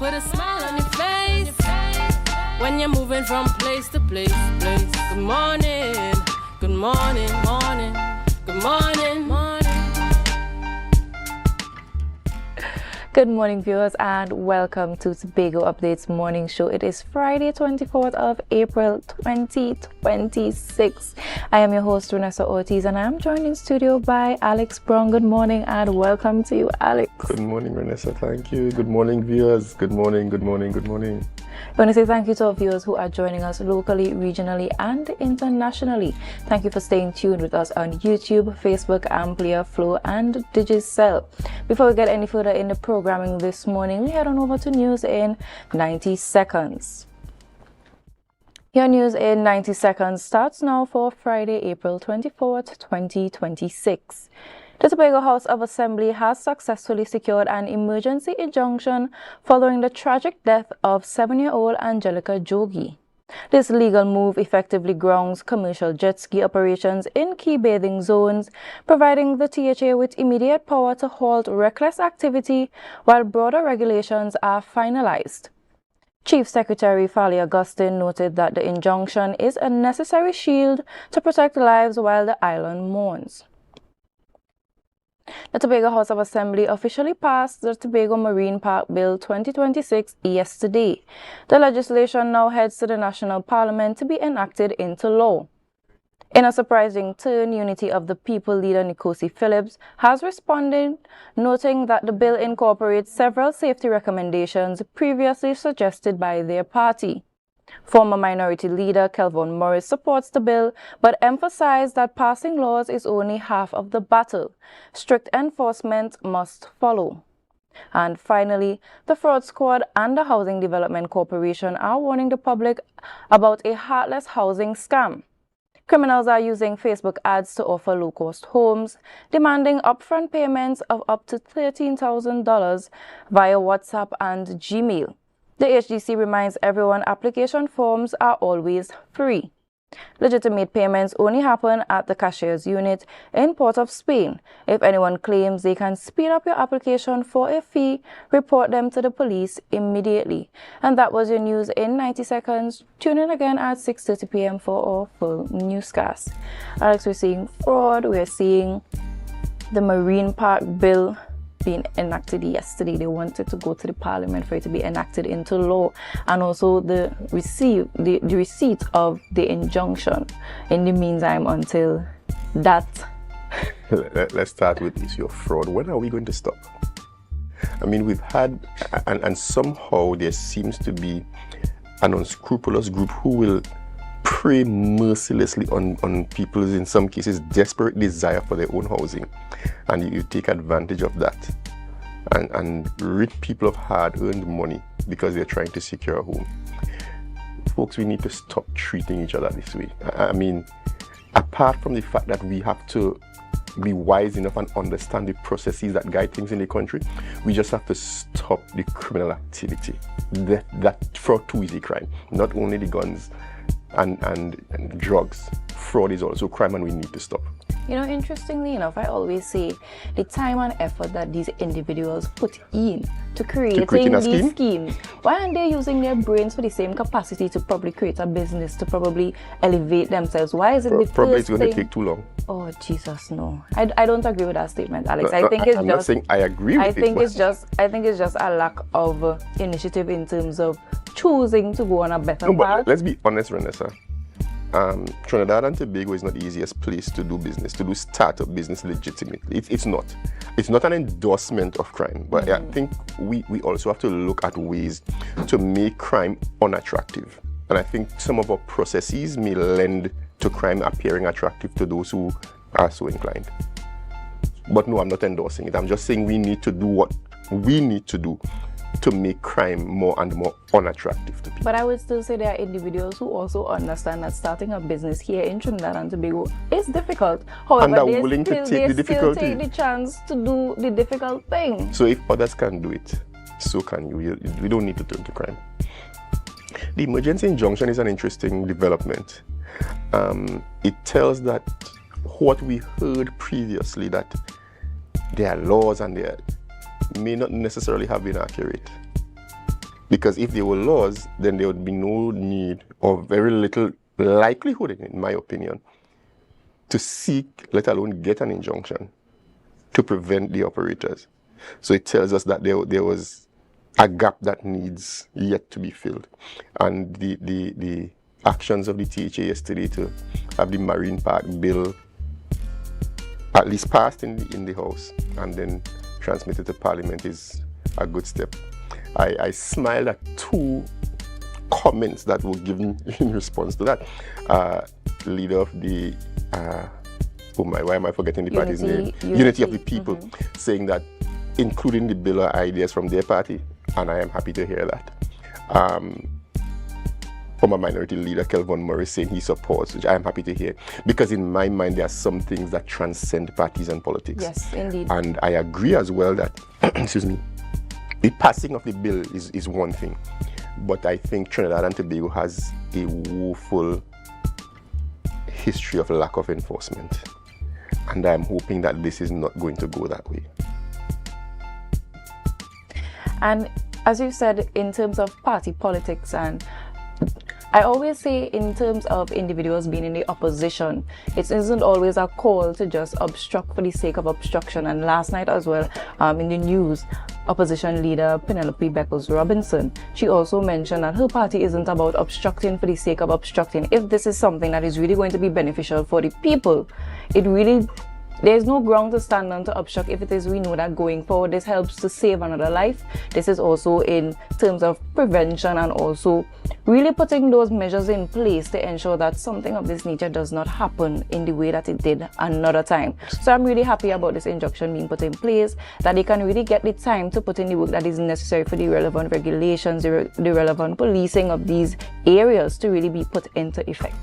put a smile on your face when you're moving from place to place. Good morning, good morning, morning, good morning, morning. Good morning, viewers, and welcome to Tobago Updates Morning Show. It is Friday, 24th of April, 2026. I am your host, Vanessa Ortiz, and I am joined in studio by Alex Brown. Good morning, and welcome to you, Alex. Good morning, Vanessa. Thank you. Good morning, viewers. Good morning, good morning, good morning. I want to say thank you to our viewers who are joining us locally, regionally, and internationally. Thank you for staying tuned with us on YouTube, Facebook, AMPLIA, Flow, and Digicel. Before we get any further in the programming this morning, we head on over to news in 90 seconds. Your news in 90 seconds starts now for Friday, April 24th, 2026. The Tobago House of Assembly has successfully secured an emergency injunction following the tragic death of 7-year-old Angelica Jogi. This legal move effectively grounds commercial jet ski operations in key bathing zones, providing the THA with immediate power to halt reckless activity while broader regulations are finalized. Chief Secretary Fali Augustine noted that the injunction is a necessary shield to protect lives while the island mourns. The Tobago House of Assembly officially passed the Tobago Marine Park Bill 2026 yesterday. The legislation now heads to the National Parliament to be enacted into law. In a surprising turn, Unity of the People leader Nkosi Phillips has responded, noting that the bill incorporates several safety recommendations previously suggested by their party. Former Minority Leader Kelvin Morris supports the bill, but emphasized that passing laws is only half of the battle. Strict enforcement must follow. And finally, the Fraud Squad and the Housing Development Corporation are warning the public about a heartless housing scam. Criminals are using Facebook ads to offer low-cost homes, demanding upfront payments of up to $13,000 via WhatsApp and Gmail. The HDC reminds everyone application forms are always free. Legitimate payments only happen at the cashier's unit in Port of Spain. If anyone claims they can speed up your application for a fee, report them to the police immediately. And that was your news in 90 seconds. Tune in again at 6:30 p.m. for our full newscast. Alex, we're seeing fraud. We're seeing the Marine Park Bill being enacted yesterday. They wanted to go to the parliament for it to be enacted into law, and also the receipt of the injunction in the meantime until that. Let's start with the issue of fraud. When are we going to stop? I mean, we've had, and somehow there seems to be an unscrupulous group who will prey mercilessly on people's, in some cases, desperate desire for their own housing, and you take advantage of that and rid people of hard-earned money because they're trying to secure a home. Folks, we need to stop treating each other this way. I mean, apart from the fact that we have to be wise enough and understand the processes that guide things in the country, we just have to stop the criminal activity. That fraud too is a crime, not only the guns and drugs. Fraud is also crime, and we need to stop. You know, interestingly enough, I always say the time and effort that these individuals put in to creating these schemes, why aren't they using their brains for the same capacity to probably create a business, to probably elevate themselves? Why is it the probably first it's going thing? to take too long? Oh Jesus, no! I don't agree with that statement, Alex. No, I think it's I'm just. not saying I agree with I think it's just a lack of initiative in terms of choosing to go on a better path. But let's be honest, Vanessa. Trinidad and Tobago is not the easiest place to do business, to do startup business legitimately. It's not. It's not an endorsement of crime, but I think we also have to look at ways to make crime unattractive. And I think some of our processes may lend to crime appearing attractive to those who are so inclined. But no, I'm not endorsing it. I'm just saying we need to do what we need to do to make crime more and more unattractive to people. But I would still say there are individuals who also understand that starting a business here in Trinidad and Tobago is difficult. However, and are willing to take the difficulty. Still take the chance to do the difficult thing. So if others can do it, so can you. We don't need to turn to crime. The emergency injunction is an interesting development. It tells that what we heard previously, that there are laws and they may not necessarily have been accurate. Because if there were laws, then there would be no need or very little likelihood, in my opinion, to seek, let alone get an injunction to prevent the operators. So it tells us that there was a gap that needs yet to be filled. And the actions of the THA yesterday to have the Marine Park bill at least passed in the House and then transmitted to Parliament is a good step. I smiled at two comments that were given in response to that. Leader of the, why am I forgetting the party's name? Unity of the People, saying that including the bill are ideas from their party, and I am happy to hear that. Former minority leader Kelvin Morris saying he supports, which I am happy to hear, because in my mind there are some things that transcend parties and politics. Yes, indeed. And I agree as well that, excuse me, the passing of the bill is one thing, but I think Trinidad and Tobago has a woeful history of lack of enforcement, and I'm hoping that this is not going to go that way. And as you said, in terms of party politics, and I always say in terms of individuals being in the opposition, it isn't always a call to just obstruct for the sake of obstruction. And last night as well, in the news, opposition leader Penelope Beckles-Robinson, she also mentioned that her party isn't about obstructing for the sake of obstructing. If this is something that is really going to be beneficial for the people, there's no ground to stand on to obstruct if it is we know that going forward this helps to save another life. This is also in terms of prevention and also really putting those measures in place to ensure that something of this nature does not happen in the way that it did another time. So I'm really happy about this injunction being put in place, that they can really get the time to put in the work that is necessary for the relevant regulations, the relevant policing of these areas to really be put into effect.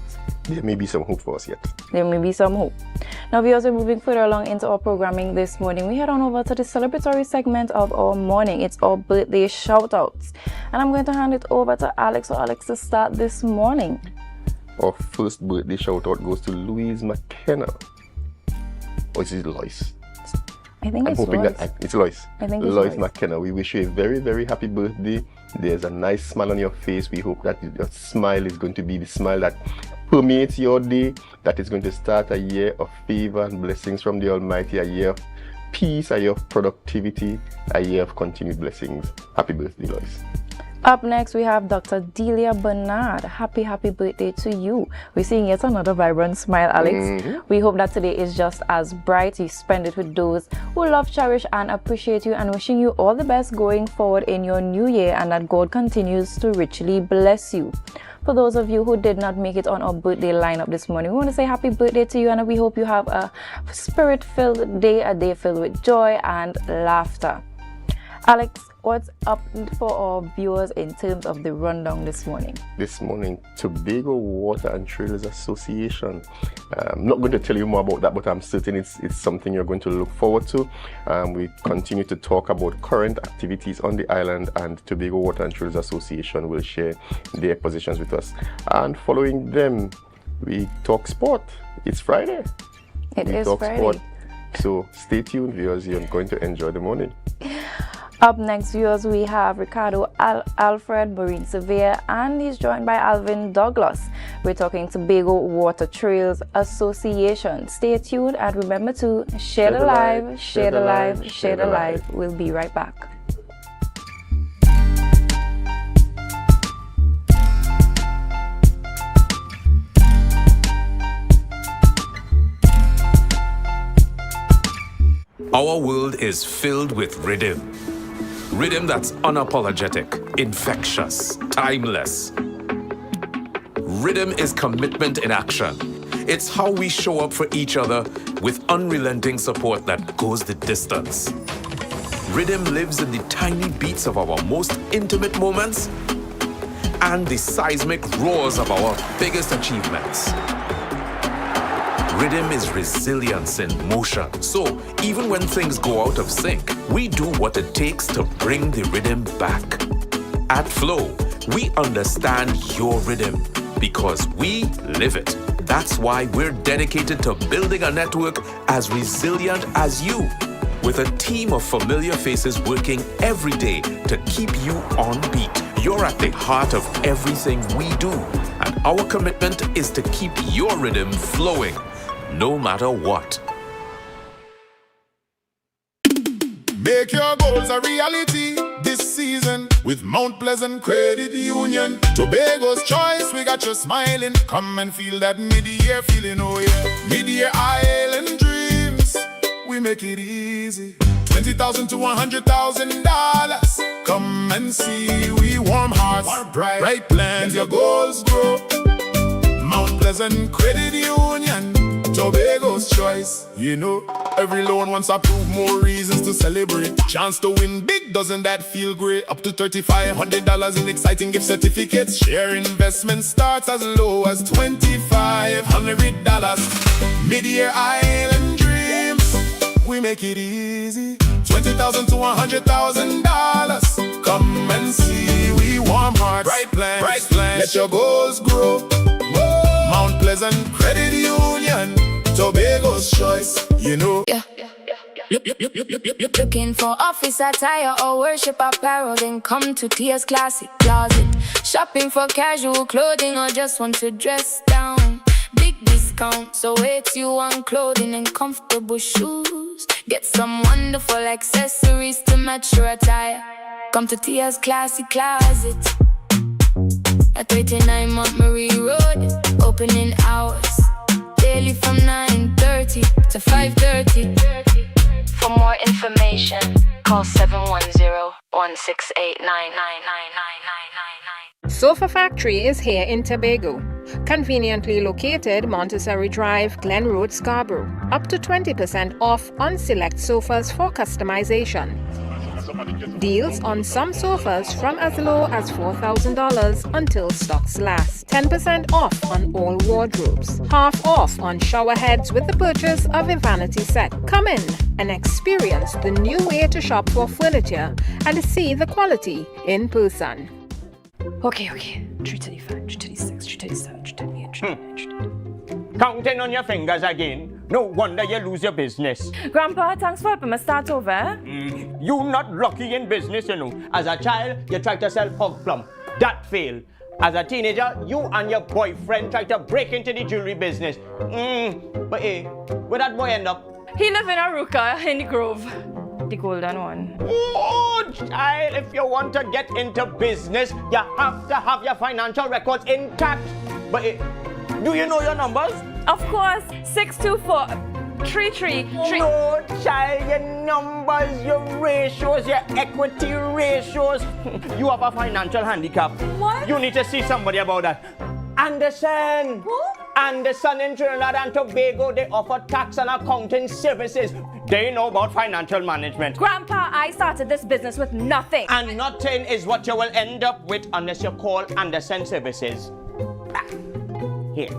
There may be some hope for us yet. There may be some hope. Now, we are moving further along into our programming this morning. We head on over to the celebratory segment of our morning. It's our birthday shoutouts. And I'm going to hand it over to Alex for Alex to start this morning. Our first birthday shoutout goes to Louise McKenna. Or is it Lois? I think I'm it's hoping Lois. that it's Lois. I think it's Lois Lois. McKenna. We wish you a very, very happy birthday. There's a nice smile on your face. We hope that your smile is going to be the smile that permeates your day, that is going to start a year of favor and blessings from the Almighty, a year of peace, a year of productivity, a year of continued blessings. Happy birthday, Lois. Up next, we have Dr. Delia Bernard. Happy birthday to you. We're seeing yet another vibrant smile, Alex. We hope that today is just as bright. You spend it with those who love, cherish, and appreciate you, and wishing you all the best going forward in your new year, and that God continues to richly bless you. For those of you who did not make it on our birthday lineup this morning, we want to say happy birthday to you, and we hope you have a spirit-filled day, a day filled with joy and laughter. Alex, what's up for our viewers in terms of the rundown this morning? This morning, Tobago Water and Trails Association. I'm not going to tell you more about that, but I'm certain it's something you're going to look forward to. We continue to talk about current activities on the island, and Tobago Water and Trails Association will share their positions with us. And following them, we talk sport. It's Friday. It is Friday. Sport. So stay tuned, viewers. You're going to enjoy the morning. Up next, viewers, we have Ricardo Alfred Marine Surveyor, and he's joined by Alvin Douglas. We're talking Tobago Water Trails Association. Stay tuned and remember to share the live, share the live, share the live. We'll be right back. Our world is filled with rhythm. Rhythm that's unapologetic, infectious, timeless. Rhythm is commitment in action. It's how we show up for each other with unrelenting support that goes the distance. Rhythm lives in the tiny beats of our most intimate moments and the seismic roars of our biggest achievements. Rhythm is resilience in motion. So even when things go out of sync, we do what it takes to bring the rhythm back. At Flow, we understand your rhythm because we live it. That's why we're dedicated to building a network as resilient as you, with a team of familiar faces working every day to keep you on beat. You're at the heart of everything we do, and our commitment is to keep your rhythm flowing, no matter what. Make your goals a reality this season with Mount Pleasant Credit Union. Tobago's choice, we got you smiling. Come and feel that mid-year feeling, oh yeah. Mid-year island dreams, we make it easy. $20,000 to $100,000. Come and see, we warm hearts, bright plans, your goals grow. Mount Pleasant Credit Union, Tobago's choice. You know, every loan wants approved, more reasons to celebrate. Chance to win big, doesn't that feel great? Up to $3,500 in exciting gift certificates. Share investment starts as low as $2,500. Mid-year island dreams, we make it easy. $20,000 to $100,000. Come and see, we warm hearts, bright plans. Let your goals grow. Mount Pleasant Credit Union, Tobago's choice, you know. Yeah. Looking for office attire or worship apparel, then come to Tia's Classic Closet. Shopping for casual clothing or just want to dress down. Big discount, so it's you on clothing and comfortable shoes. Get some wonderful accessories to match your attire. Come to Tia's Classic Closet at 39 Montgomery Road. Opening hours daily from 9:30 to 5:30. For more information, call 710-168-99999. Sofa Factory is here in Tobago. Conveniently located Montessori Drive, Glen Road, Scarborough. Up to 20% off on select sofas for customization. Deals on some sofas from as low as $4,000 until stocks last. 10% off on all wardrobes. Half off on shower heads with the purchase of a vanity set. Come in and experience the new way to shop for furniture and see the quality in person. Okay. 335, 336, 337, 338, 339. Counting on your fingers again. No wonder you lose your business. Grandpa, thanks for helping me start over. You not lucky in business, you know. As a child, you tried to sell hog plum. That failed. As a teenager, you and your boyfriend tried to break into the jewelry business. But hey, where that boy end up? He live in Aruka in the Grove. The golden one. Oh, child, if you want to get into business, you have to have your financial records intact. But hey, do you know your numbers? Of course, 624-333. No, child, your numbers, your ratios, your equity ratios. You have a financial handicap. What? You need to see somebody about that. Anderson. Who? Anderson in Trinidad and Tobago, they offer tax and accounting services. They know about financial management. Grandpa, I started this business with nothing. And nothing is what you will end up with unless you call Anderson Services. Here.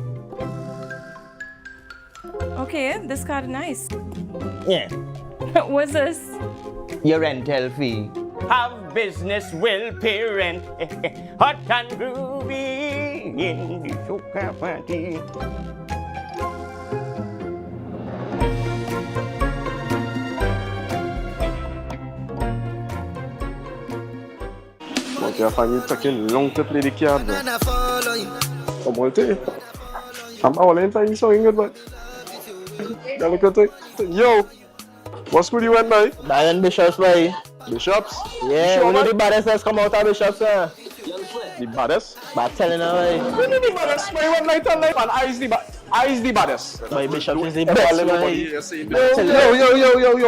Okay, this card is nice. Yeah. What's this? Your rental fee. Have business will pay rent. Hot and groovy in the soca party. Okay, I find you taking long to play the card. I'm all to you. I'm all in time, so good, but. Yo, what school you went by? Diane Bishops, boy. Bishops? Yeah, sure, one of the baddest has come out of Bishops, sir. The baddest? But telling her, boy. When the baddest? Why one night and life and I is the baddest? Boy, Bishops is the best, boy. Yo,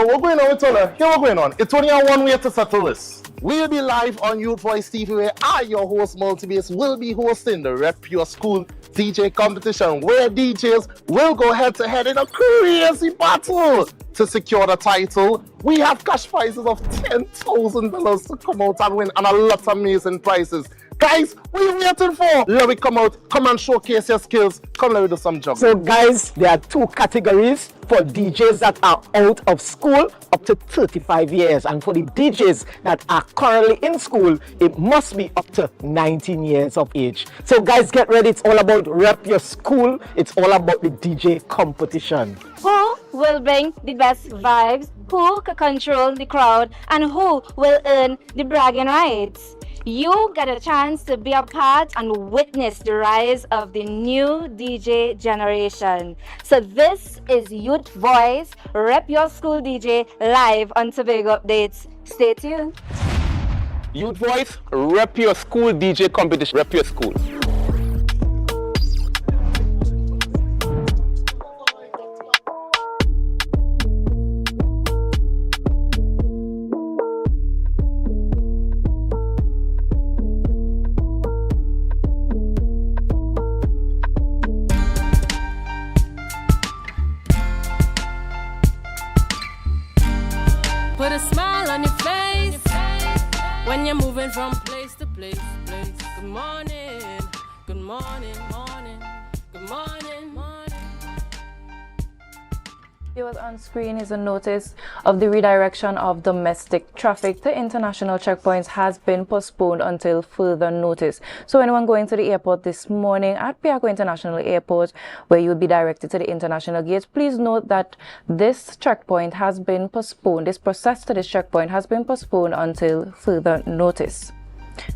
what's going on with Tola? What's going on? It's only one way to settle this. We'll be live on Youth Voice TV where I, your host, Multibass, will be hosting the Rep Your School DJ competition where DJs will go head-to-head in a crazy battle. To secure the title, we have cash prizes of $10,000 to come out and win and a lot of amazing prizes. Guys, what are you waiting for? Let me come out, come and showcase your skills. Come, let me do some jobs. So guys, there are two categories for DJs that are out of school up to 35 years. And for the DJs that are currently in school, it must be up to 19 years of age. So guys, get ready. It's all about Rep Your School. It's all about the DJ competition. Who will bring the best vibes? Who can control the crowd? And who will earn the bragging rights? you get a chance to be a part and witness the rise of the new DJ generation. So this is Youth Voice, Rep Your School DJ, live on Tobago Updates. Stay tuned. Youth Voice, Rep Your School DJ competition. Rep Your School. Put a smile on your face when you're moving from place to place. Good morning, good morning, morning, good morning, morning. Viewers, on screen is a notice of the redirection of domestic traffic to international checkpoints has been postponed until further notice. So anyone going to the airport this morning at Piaco International Airport, where you will be directed to the international gates, please note that this checkpoint has been postponed. This process to this checkpoint has been postponed until further notice.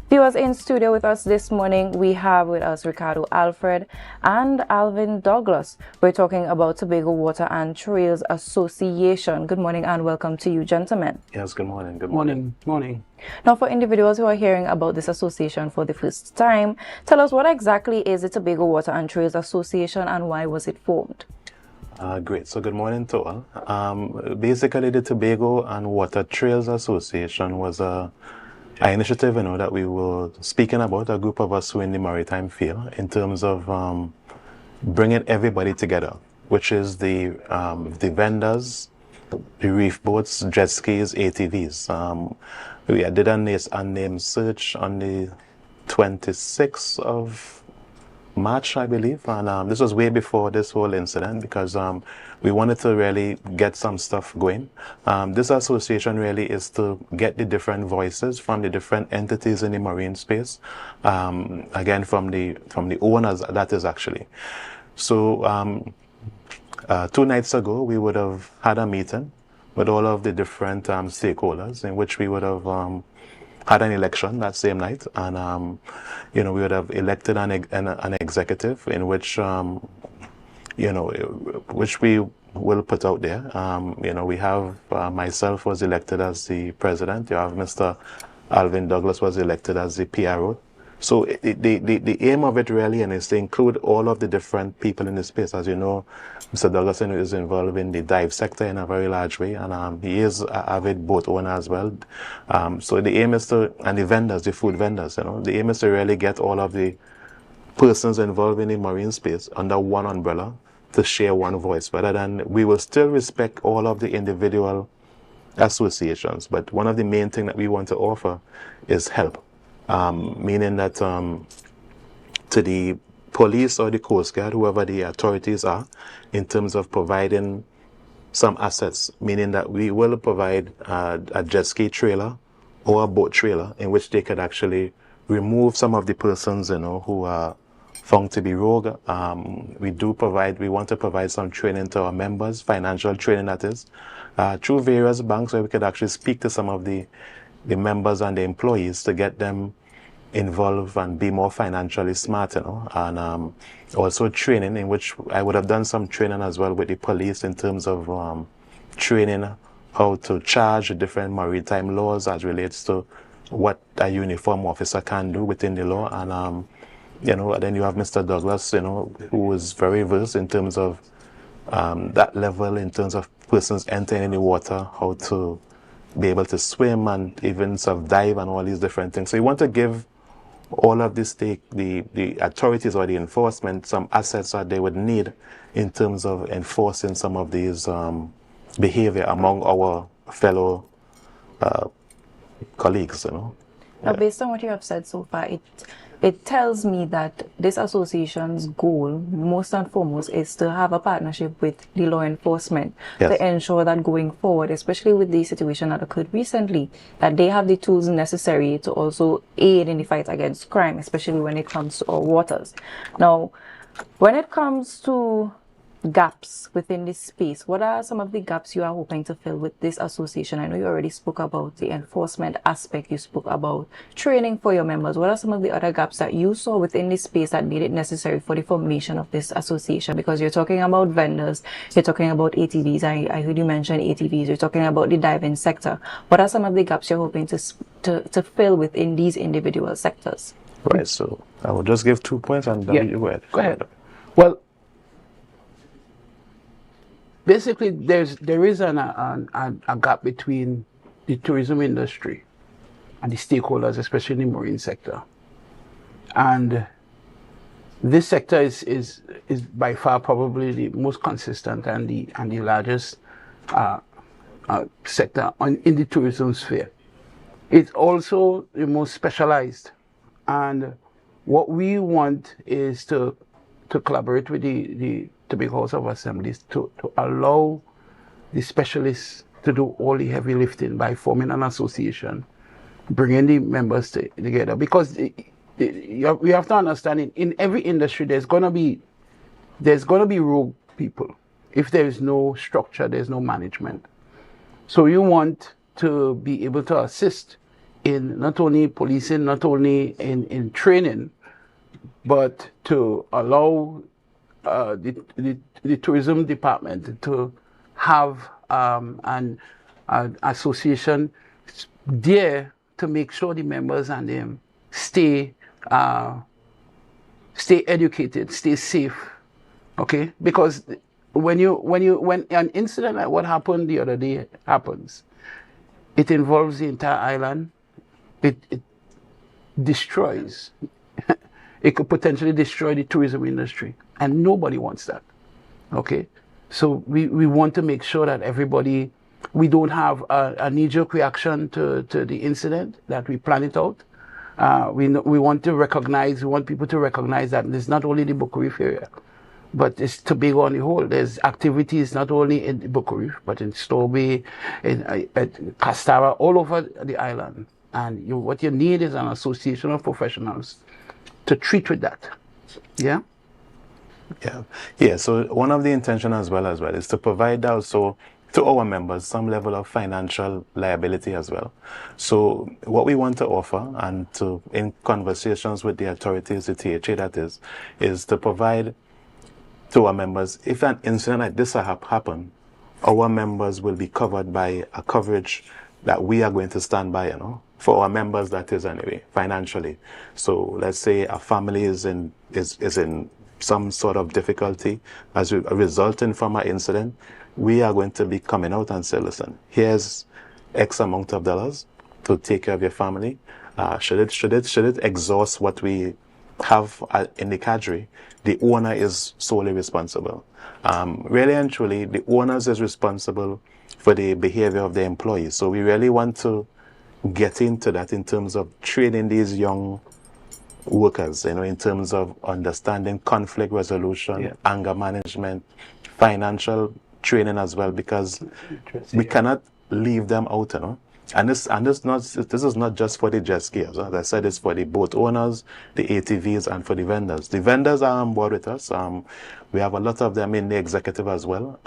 Viewers, in studio with us this morning, we have with us Ricardo Alfred and Alvin Douglas. We're talking about Tobago Water and Trails Association. Good morning and welcome to you, gentlemen. Yes, good morning. Good morning. Morning. Now, for individuals who are hearing about this association for the first time, tell us what exactly is the Tobago Water and Trails Association and why was it formed? Great. So good morning to all. Basically, the Tobago and Water Trails Association was an initiative, that we were speaking about, a group of us who in the maritime field, in terms of bringing everybody together, which is the vendors, the reef boats, jet skis, ATVs. We did a name search on the 26th of March, I believe, and this was way before this whole incident, because we wanted to really get some stuff going. This association really is to get the different voices from the different entities in the marine space, again from the owners, that is actually. So 2 nights ago we would have had a meeting with all of the different stakeholders, in which we would have had an election that same night, and we would have elected an executive, in which which we will put out there. We have myself was elected as the president. You have Mr. Alvin Douglas was elected as the PRO. So the aim of it really is to include all of the different people in the space. As you know, Mr. Douglas is involved in the dive sector in a very large way, and he is an avid boat owner as well. So the aim is to, and the vendors, the food vendors, the aim is to really get all of the persons involved in the marine space under one umbrella to share one voice, rather than we will still respect all of the individual associations. But one of the main things that we want to offer is help. Meaning that to the police or the Coast Guard, whoever the authorities are, in terms of providing some assets, meaning that we will provide a jet ski trailer or a boat trailer in which they could actually remove some of the persons, who are found to be rogue. We want to provide some training to our members, financial training that is, through various banks, where we could actually speak to some of the members and the employees to get them involved and be more financially smart, and also training, in which I would have done some training as well with the police in terms of training how to charge the different maritime laws as relates to what a uniform officer can do within the law. And then you have Mr. Douglas, who is very versed in terms of that level, in terms of persons entering in the water, how to be able to swim and even dive and all these different things. So you want to give all of this, the authorities or the enforcement, some assets that they would need in terms of enforcing some of these behavior among our fellow colleagues. Now, based on what you have said so far, it tells me that this association's goal, most and foremost, is to have a partnership with the law enforcement, yes, to ensure that going forward, especially with the situation that occurred recently, that they have the tools necessary to also aid in the fight against crime, especially when it comes to our waters. Now, when it comes to gaps within this space. What are some of the gaps you are hoping to fill with this association? I know you already spoke about the enforcement aspect, you spoke about training for your members. What are some of the other gaps that you saw within this space that made it necessary for the formation of this association? Because you're talking about vendors, you're talking about ATVs, I heard you mention ATVs, you're talking about the diving sector. What are some of the gaps you're hoping to fill within these individual sectors? Right, so I will just give 2 points and then you go ahead. Go ahead. Well, basically, there is a gap between the tourism industry and the stakeholders, especially in the marine sector. And this sector is by far probably the most consistent and the largest sector in the tourism sphere. It's also the most specialized. And what we want is to collaborate with the Tobago House of Assemblies to allow the specialists to do all the heavy lifting by forming an association, bringing the members together. Because we have to understand, in every industry there's gonna be rogue people. If there is no structure, there's no management. So you want to be able to assist in not only policing, not only in training, but to allow the tourism department to have an association there to make sure the members and them stay educated, stay safe. Okay, because when an incident like what happened the other day happens, it involves the entire island. It destroys. It could potentially destroy the tourism industry, and nobody wants that. Okay, so we want to make sure that everybody, we don't have a knee-jerk reaction to the incident, that we plan it out. We want people to recognize that it's not only the Buccoo Reef area, but it's Tobago on the whole. There's activities not only in the Buccoo Reef, but in Stowbay, at Castara, all over the island. And what you need is an association of professionals to treat with that. Yeah? Yeah, so one of the intention as well is to provide also to our members some level of financial liability as well. So what we want to offer, and to in conversations with the authorities, the THA that is to provide to our members, if an incident like this happen, our members will be covered by a coverage that we are going to stand by, for our members, that is anyway, financially. So let's say a family is in some sort of difficulty as a resulting from an incident, we are going to be coming out and say, listen, here's X amount of dollars to take care of your family. Should it exhaust what we have in the cadre, the owner is solely responsible. Really and truly, the owners is responsible for the behavior of the employees. So we really want to get into that in terms of training these young workers, in terms of understanding conflict resolution, anger management, financial training as well, because we cannot leave them out, And this is not just for the jet skiers. As I said, it's for the boat owners, the ATVs, and for the vendors. The vendors are on board with us. We have a lot of them in the executive as well,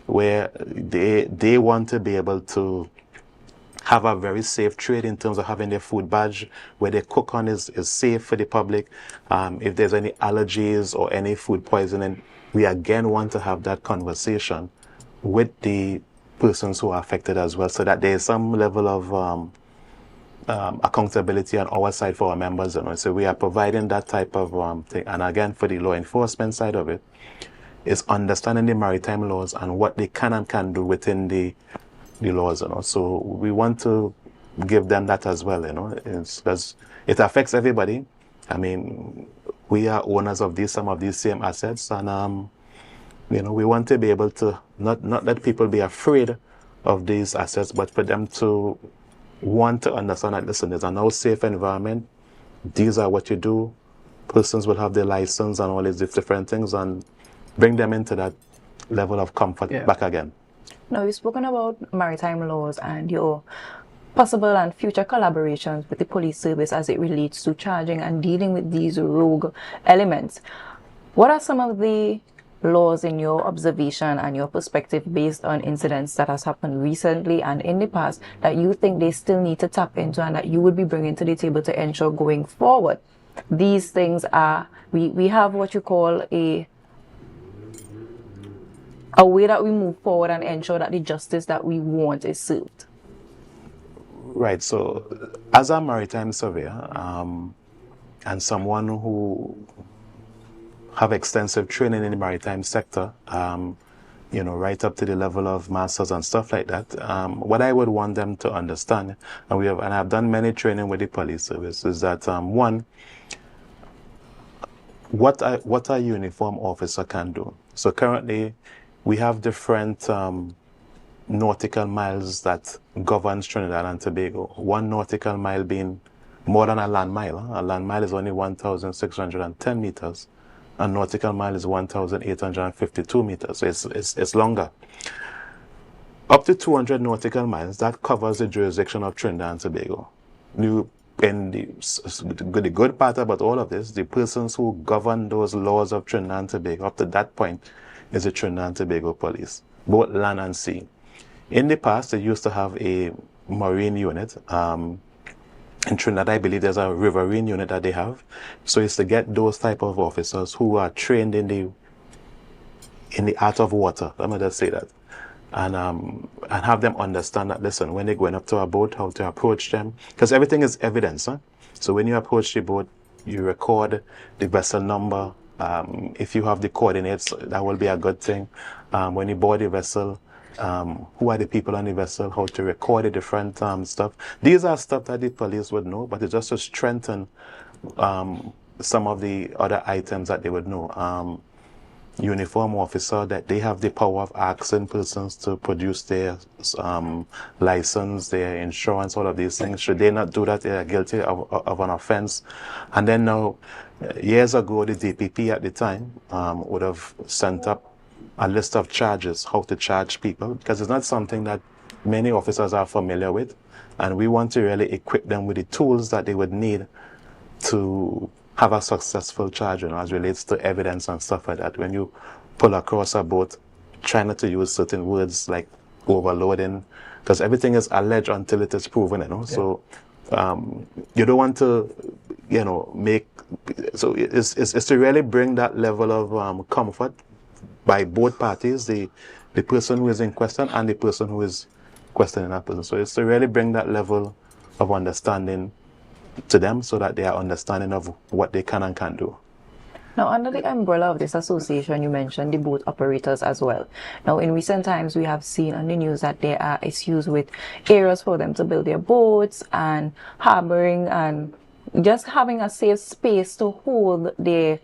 where they want to be able to have a very safe trade in terms of having their food badge, where they cook on is safe for the public. If there's any allergies or any food poisoning, we again want to have that conversation with the persons who are affected as well, so that there is some level of accountability on our side for our members. So we are providing that type of thing. And again, for the law enforcement side of it, is understanding the maritime laws and what they can and can't do within the laws. So we want to give them that as well. Because it affects everybody. I mean, we are owners of some of these same assets, and we want to be able to not let people be afraid of these assets, but for them to want to understand that, listen, there's a now safe environment. These are what you do. Persons will have their license and all these different things, and bring them into that level of comfort back again. Now, you've spoken about maritime laws and your possible and future collaborations with the police service as it relates to charging and dealing with these rogue elements. What are some of the laws in your observation and your perspective based on incidents that has happened recently and in the past that you think they still need to tap into and that you would be bringing to the table to ensure going forward? These things are, we have what you call a way that we move forward and ensure that the justice that we want is served. Right, so as a maritime surveyor and someone who have extensive training in the maritime sector, you know, right up to the level of masters and stuff like that, what I would want them to understand, and I've done many training with the police service, is that one, what a uniform officer can do. So currently, we have different nautical miles that governs Trinidad and Tobago. 1 nautical mile being more than a land mile. A land mile is only 1,610 meters. A nautical mile is 1,852 meters. So it's longer. Up to 200 nautical miles, that covers the jurisdiction of Trinidad and Tobago. And the good part about all of this, the persons who govern those laws of Trinidad and Tobago up to that point is the Trinidad and Tobago police, both land and sea. In the past, they used to have a marine unit. In Trinidad, I believe there's a riverine unit that they have. So it's to get those type of officers who are trained in the art of water. Let me just say that. And have them understand that, listen, when they're going up to a boat, how to approach them. Because everything is evidence. Huh? So when you approach the boat, you record the vessel number. If you have the coordinates, that will be a good thing. When you board the vessel, who are the people on the vessel, how to record the different stuff. These are stuff that the police would know, but it's just to strengthen some of the other items that they would know. Uniform officer, that they have the power of asking persons to produce their license, their insurance, all of these things. Should they not do that, they are guilty of an offense. And then now, years ago, the DPP at the time would have sent up a list of charges, how to charge people, because it's not something that many officers are familiar with. And we want to really equip them with the tools that they would need to have a successful charge, you know, as relates to evidence and stuff like that. When you pull across a boat, try not to use certain words like overloading, because everything is alleged until it is proven, you know. Yeah. So you don't want to, you know, so it's to really bring that level of comfort by both parties, the person who is in question and the person who is questioning that person. So it's to really bring that level of understanding to them so that they are understanding of what they can and can't do. Now, under the umbrella of this association, you mentioned the boat operators as well. Now, in recent times, we have seen on the news that there are issues with areas for them to build their boats and harboring and just having a safe space to hold their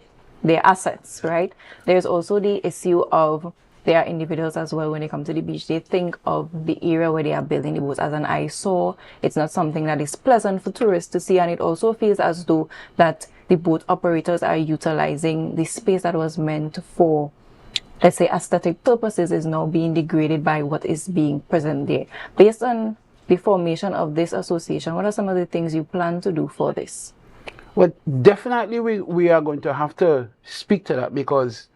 assets, right? There's also the issue of there are individuals as well, when they come to the beach, they think of the area where they are building the boats as an eyesore. It's not something that is pleasant for tourists to see, and it also feels as though that the boat operators are utilizing the space that was meant for, let's say, aesthetic purposes is now being degraded by what is being present there. Based on the formation of this association, what are some of the things you plan to do for this? Well, definitely we are going to have to speak to that, because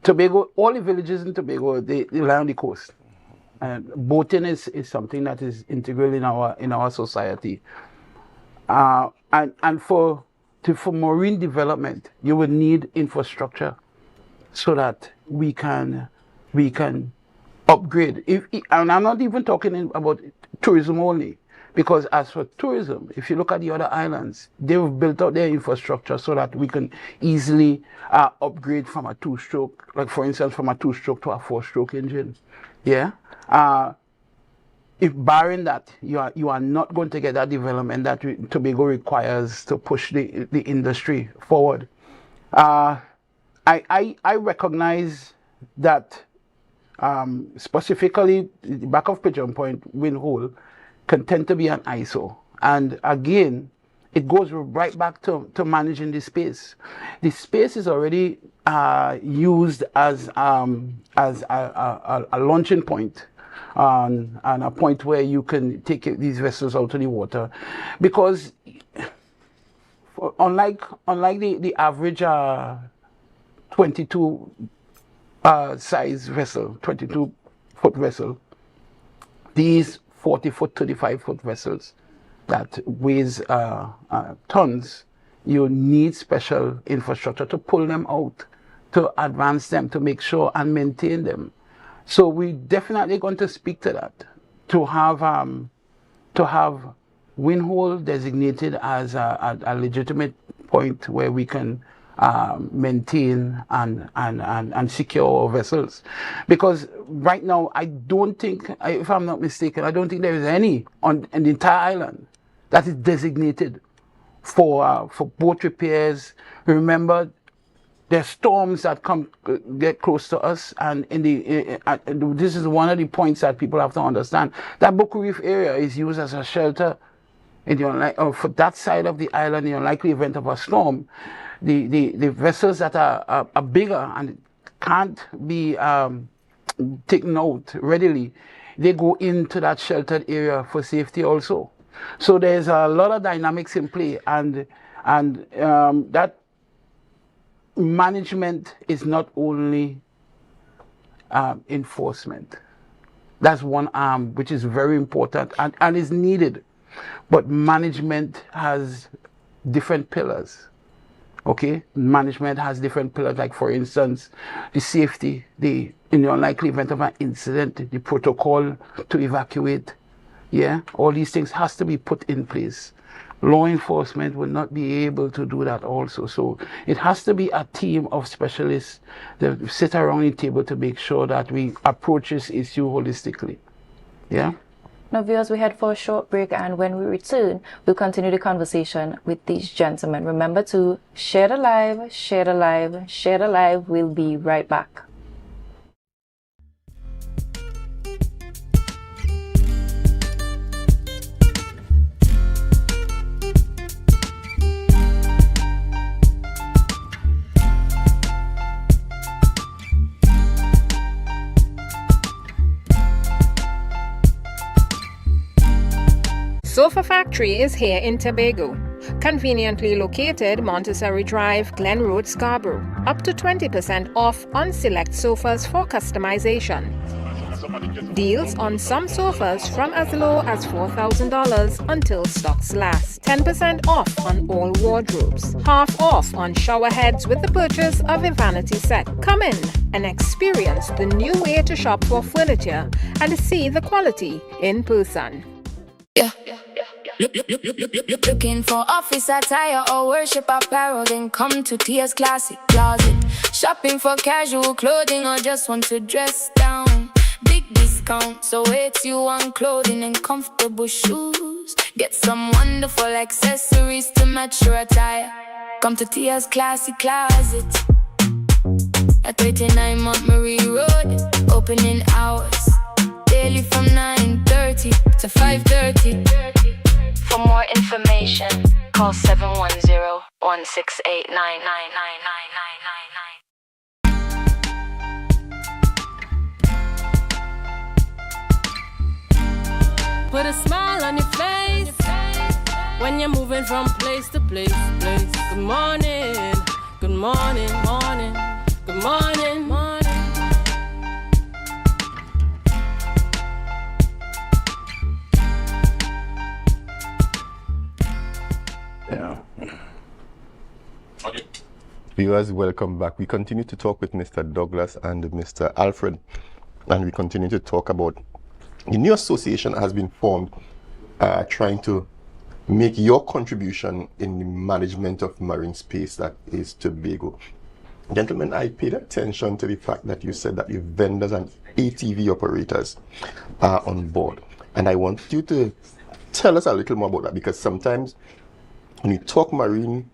Tobago, all the villages in Tobago, they lie on the coast. And boating is something that is integral in our society. And for marine development, you would need infrastructure so that we can upgrade. And I'm not even talking about tourism only, because as for tourism, if you look at the other islands, they've built out their infrastructure so that we can easily upgrade from a 2-stroke, like for instance, from a 2-stroke to a 4-stroke engine. Yeah. If barring that, you are not going to get that development that Tobago requires to push the industry forward. I recognize that specifically the back of Pigeon Point wind hole can tend to be an ISO, and again, it goes right back to managing the space. The space is already used as a launching point. And a point where you can take these vessels out of the water, because unlike the average 22 size vessel, 22-foot vessel. These 40-foot, 35-foot vessels that weighs tons, you need special infrastructure to pull them out, to advance them, to make sure and maintain them. So we definitely going to speak to that, to have Windhole designated as a legitimate point where we can maintain and secure our vessels. Because right now, I don't think, if I'm not mistaken, I don't think there is any on the entire island that is designated for boat repairs. Remember, there are storms that get close to us, and this is one of the points that people have to understand. That Boku Reef area is used as a shelter for that side of the island in the unlikely event of a storm. The vessels that are bigger and can't be taken out readily, they go into that sheltered area for safety also. So there's a lot of dynamics in play, and that management is not only enforcement. That's one arm which is very important and is needed. But management has different pillars. Okay, management has different pillars, like for instance, the safety, in the unlikely event of an incident, the protocol to evacuate. Yeah, all these things has to be put in place. Law enforcement will not be able to do that also. So it has to be a team of specialists that sit around the table to make sure that we approach this issue holistically. Yeah. Now, viewers, we head for a short break, and when we return, we'll continue the conversation with these gentlemen. Remember to share the live, share the live, share the live. We'll be right back. Sofa Factory is here in Tobago. Conveniently located Montessori Drive, Glen Road, Scarborough. Up to 20% off on select sofas for customization. Deals on some sofas from as low as $4,000 until stocks last. 10% off on all wardrobes. Half off on shower heads with the purchase of a vanity set. Come in and experience the new way to shop for furniture and see the quality in person. Yeah. Looking for office attire or worship apparel, then come to Tia's Classic Closet. Shopping for casual clothing or just want to dress down. Big discount, so it's you on clothing and comfortable shoes. Get some wonderful accessories to match your attire. Come to Tia's Classic Closet at 39 Montgomery Road. Opening hours daily from 9:30 to 5:30. For more information, call 710-168-9999. Put a smile on your face when you're moving from place to place. Good morning, good morning, morning, good morning, morning. Yeah. Viewers, welcome back. We continue to talk with Mr. Douglas and Mr. Alfred, and we continue to talk about the new association that has been formed, trying to make your contribution in the management of marine space, that is Tobago. Gentlemen, I paid attention to the fact that you said that the vendors and ATV operators are on board, and I want you to tell us a little more about that, because sometimes when we talk marine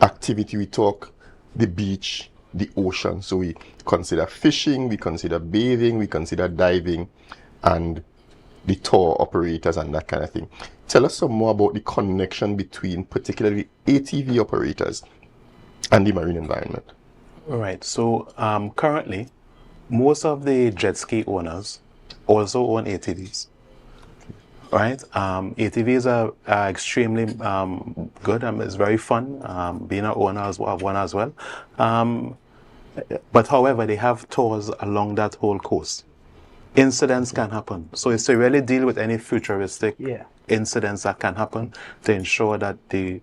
activity, we talk the beach, the ocean. So we consider fishing, we consider bathing, we consider diving, and the tour operators and that kind of thing. Tell us some more about the connection between particularly ATV operators and the marine environment. Right. So currently, most of the jet ski owners also own ATVs. Right, ATVs are extremely good. It's very fun being an owner of one as well. But however, they have tours along that whole coast. Incidents can happen. So it's to really deal with any futuristic incidents that can happen to ensure that the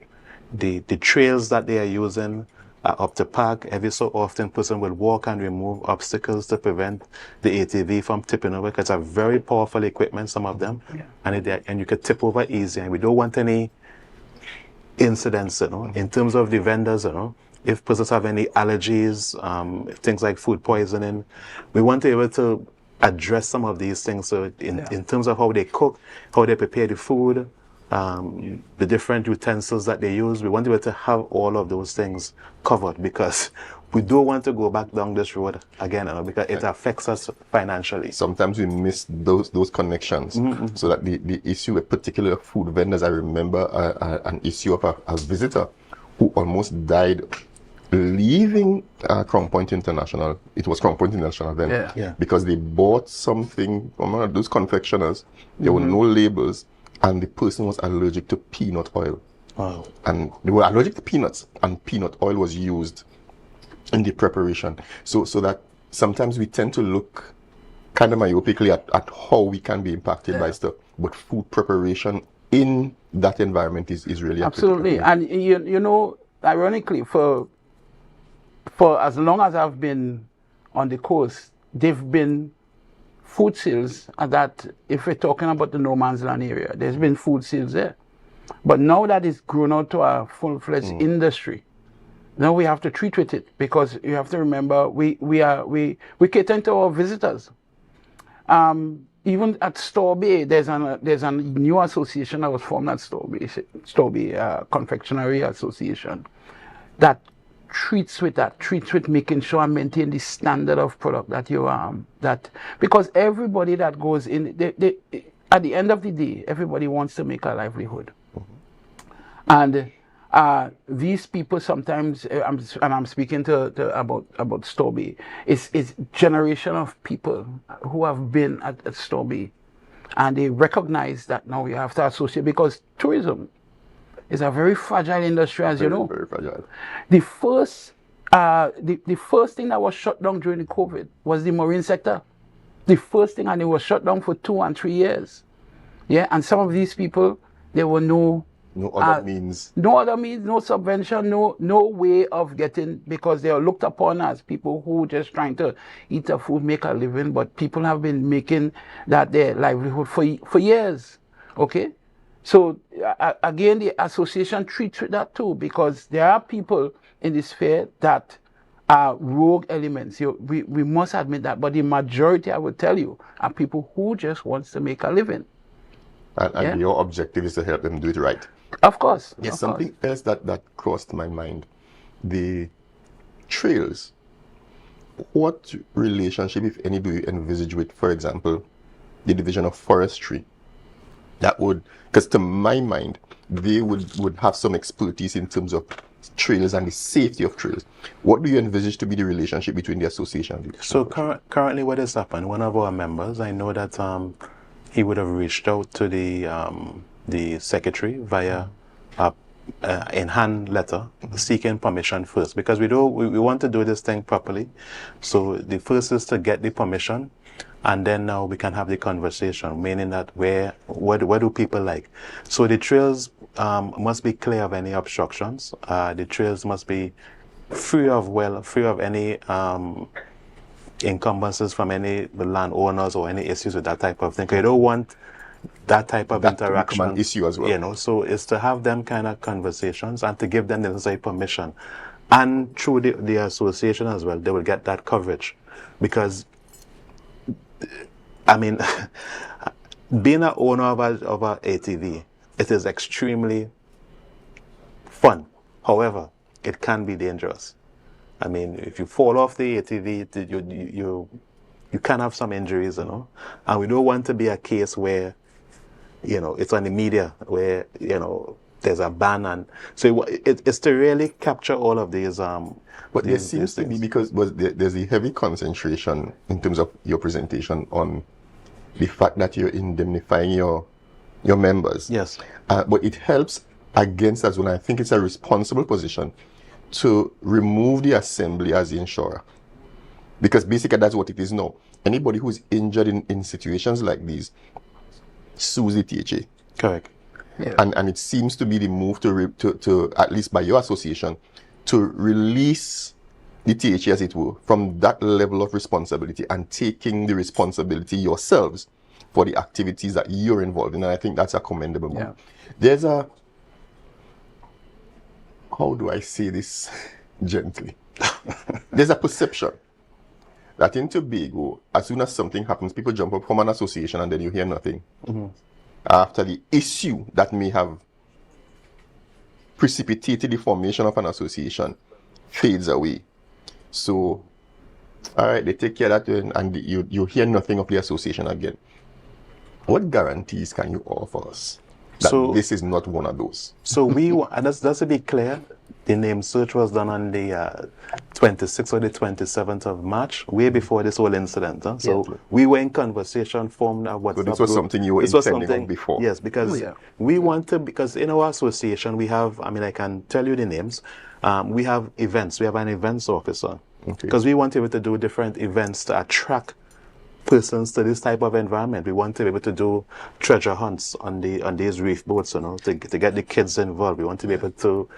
trails that they are using are up to par. Every so often, person will walk and remove obstacles to prevent the ATV from tipping over, because it's a very powerful equipment, some of them, and you could tip over easy, and we don't want any incidents, in terms of the vendors, if persons have any allergies, things like food poisoning, we want to be able to address some of these things. So in terms of how they cook, how they prepare the food, the different utensils that they use, we want to be able to have all of those things covered, because we don't want to go back down this road again, because it affects us financially. Sometimes we miss those connections. So that the issue with particular food vendors, I remember an issue of a visitor who almost died leaving Crown Point International. It was Crown Point International then, because they bought something from one of those confectioners. There were no labels, and the person was allergic to peanut oil. Wow. And they were allergic to peanuts, and peanut oil was used in the preparation. So that sometimes we tend to look kind of myopically at how we can be impacted by stuff, but food preparation in that environment is really absolutely. And you know, ironically, for as long as I've been on the coast, they've been food sales that, if we're talking about the no man's land area, there's been food sales there. But now that it's grown out to a full-fledged industry, now we have to treat with it, because you have to remember we cater to our visitors. Even at Storby, there's a new association that was formed at Storby Confectionery Association, that treats with making sure and maintain the standard of product that you because everybody that goes in, they at the end of the day, everybody wants to make a livelihood. And these people sometimes, I'm speaking about Storby, it's generation of people who have been at Storby, and they recognize that now we have to associate, because tourism is a very fragile industry, as you know. Very fragile. The first thing that was shut down during the COVID was the marine sector. The first thing, and it was shut down for 2 and 3 years. Yeah, and some of these people, there were no other means, no subvention, no way of getting, because they are looked upon as people who just trying to eat the food, make a living. But people have been making that their livelihood for years. Okay. So again, the association treats with that too, because there are people in this fair that are rogue elements. We must admit that, but the majority, I would tell you, are people who just wants to make a living. And your objective is to help them do it right. Of course. Yes, something else that crossed my mind. The trails. What relationship, if any, do you envisage with, for example, the Division of Forestry? That would, because to my mind, they would have some expertise in terms of trails and the safety of trails. What do you envisage to be the relationship between the association and the So currently what has happened, one of our members, I know that he would have reached out to the secretary via in-hand letter, seeking permission first, because we want to do this thing properly. So the first is to get the permission, and then now we can have the conversation, meaning that what do people like? So the trails must be clear of any obstructions. The trails must be free of any encumbrances from any landowners or any issues with that type of thing. You don't want that type of interaction. An issue as well. So it's to have them kind of conversations and to give them the necessary permission. And through the association as well, they will get that coverage. Because, I mean, being an owner of a ATV, it is extremely fun. However, it can be dangerous. I mean, if you fall off the ATV, you can have some injuries, and we don't want to be a case where, it's on the media where, there's a ban, and so it's to really capture all of these. But there seems to be, because there's a heavy concentration in terms of your presentation on the fact that you're indemnifying your members. Yes. But it helps against us when I think it's a responsible position to remove the assembly as the insurer. Because basically that's what it is now. Anybody who's injured in situations like these sues the THA. Correct. Yeah. And it seems to be the move to at least by your association, to release the THA, as it were, from that level of responsibility and taking the responsibility yourselves for the activities that you're involved in. And I think that's a commendable move. Yeah. There's a, how do I say this gently? There's a perception that in Tobago, as soon as something happens, people jump up from an association and then you hear nothing. After the issue that may have precipitated the formation of an association fades away. So, all right, they take care of that and you hear nothing of the association again. What guarantees can you offer us that this is not one of those? So and that's to be clear, the name search was done on the 26th or the 27th of March, way before this whole incident. Huh? So we were in conversation, formed a WhatsApp group. So this was something you were intending on before? Yes, because we want to, because in our association we have, I mean, I can tell you the names, we have events, we have an events officer, because we want to be able to do different events to attract persons to this type of environment. We want to be able to do treasure hunts on these reef boats, you know, to get the kids involved. We want to be able to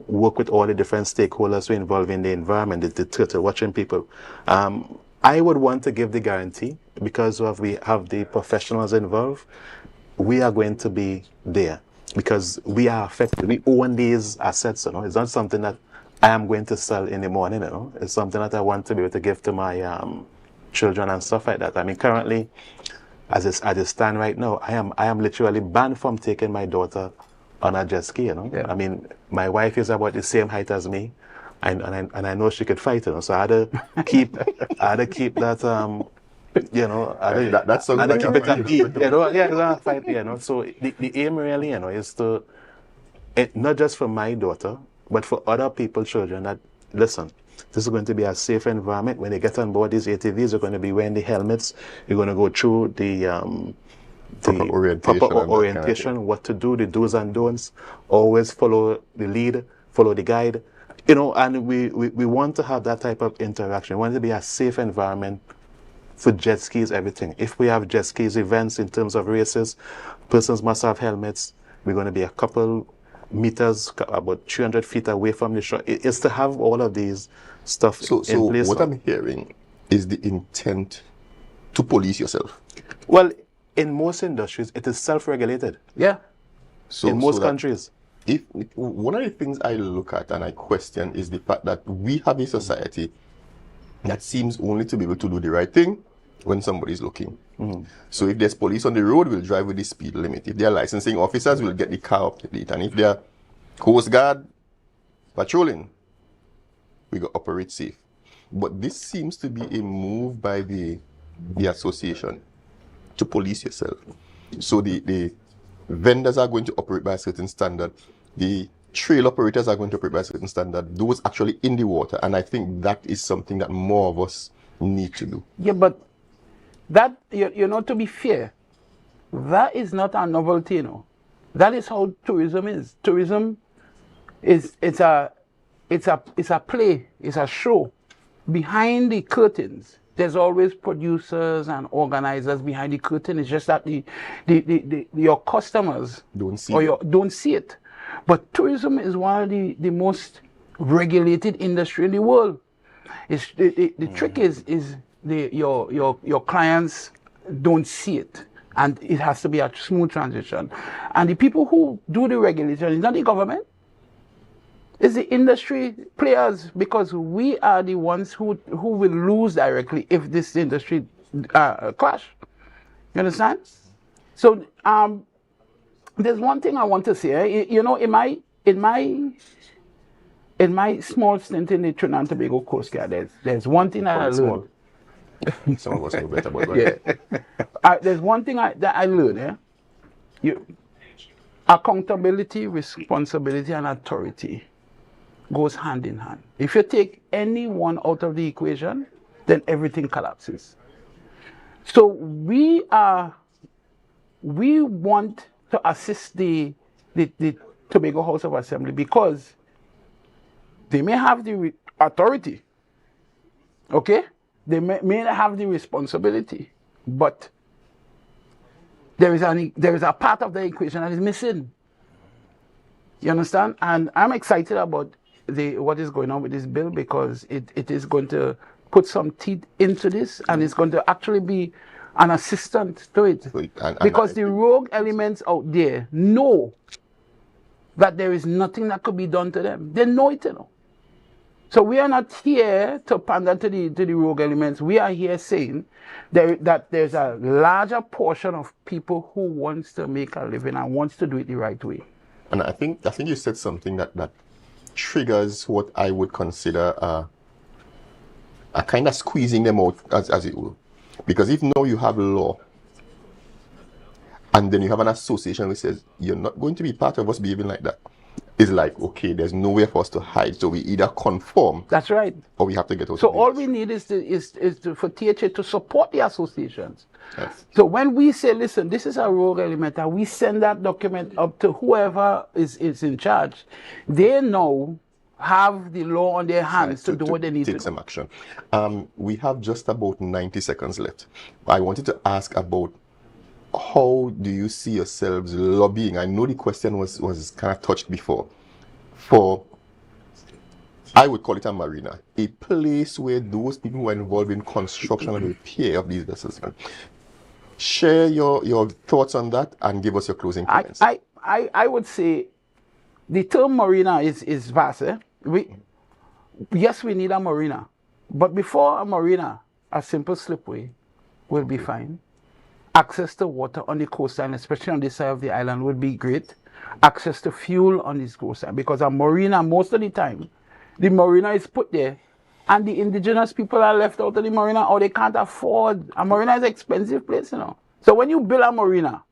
work with all the different stakeholders who are involved in the environment, the turtle watching people. I would want to give the guarantee, because we have the professionals involved, we are going to be there because we are affected. We own these assets, you know. It's not something that I am going to sell in the morning, you know. It's something that I want to be able to give to my children and stuff like that. I mean, currently, as I stand right now, I am literally banned from taking my daughter on a jet ski, you know. I mean, my wife is about the same height as me, and I know she could fight, you know. So I had to keep that, you know, that's something like keep it at E, you know. Yeah, it's a fight, you know. So the aim really, you know, is to not just for my daughter, but for other people's children. That listen, this is going to be a safe environment. When they get on board these ATVs, they're going to be wearing the helmets. You're going to go through the proper orientation, what to do, the do's and don'ts. Always follow the lead, follow the guide, you know. And we want to have that type of interaction. We want it to be a safe environment for jet skis, everything. If we have jet skis events in terms of races, persons must have helmets. We're going to be a couple meters, about 300 feet away from the shore. It's to have all of these stuff in place. What I'm hearing is the intent to police yourself. Well, in most industries, it is self-regulated. Yeah. In most countries. If one of the things I look at and I question is the fact that we have a society that seems only to be able to do the right thing when somebody's looking. So if there's police on the road, we'll drive with the speed limit. If they're licensing officers, we'll get the car up to date. And if they're Coast Guard patrolling, we go operate safe. But this seems to be a move by the association to police yourself. So the vendors are going to operate by a certain standard. The trail operators are going to operate by a certain standard. Those actually in the water. And I think that is something that more of us need to do. Yeah, but that, you know, to be fair, that is not a novelty, you know. That is how tourism is. Tourism is it's a play, it's a show. Behind the curtains, there's always producers and organizers behind the curtain. It's just that your customers don't see it. But tourism is one of the most regulated industry in the world. The trick is your clients don't see it, and it has to be a smooth transition. And the people who do the regulation is not the government, it's the industry players, because we are the ones who will lose directly if this industry clash. You understand? So there's one thing I want to say. You know, in my small stint in the Trinidad and Tobago Coast Guard, there's one thing I learned. Some of us know better about that. Yeah. There's one thing that I learned. Accountability, responsibility, and authority goes hand in hand. If you take any one out of the equation, then everything collapses. So we want to assist the Tobago House of Assembly because they may have the authority Okay? They may have the responsibility, but there is a part of the equation that is missing. You understand? And I'm excited about what is going on with this bill because it is going to put some teeth into this, and it's going to actually be an assistant to it. Because the rogue elements out there know that there is nothing that could be done to them. They know it, you know. So we are not here to pander to the rogue elements. We are here saying that there's a larger portion of people who wants to make a living and wants to do it the right way. And I think you said something that triggers what I would consider a kind of squeezing them out, as it will. Because if now you have law, and then you have an association which says you're not going to be part of us behaving like that, it's like, okay, there's nowhere for us to hide, so we either conform. That's right. Or we have to get out. So all we need is for THA to support the associations. Yes. So when we say, listen, this is a rogue element, and we send that document up to whoever is in charge, they now have the law on their hands to do what they need to do. Take some action. We have just about 90 seconds left. I wanted to ask about how do you see yourselves lobbying? I know the question was kind of touched before. For, I would call it a marina, a place where those people who are involved in construction and repair of these vessels. Share your thoughts on that and give us your closing comments. I would say the term marina is vast. Eh? Yes, we need a marina. But before a marina, a simple slipway will be fine. Access to water on the coastline, especially on this side of the island, would be great. Access to fuel on this coastline, because a marina, most of the time, the marina is put there, and the indigenous people are left out of the marina, or they can't afford. A marina is an expensive place, you know. So when you build a marina,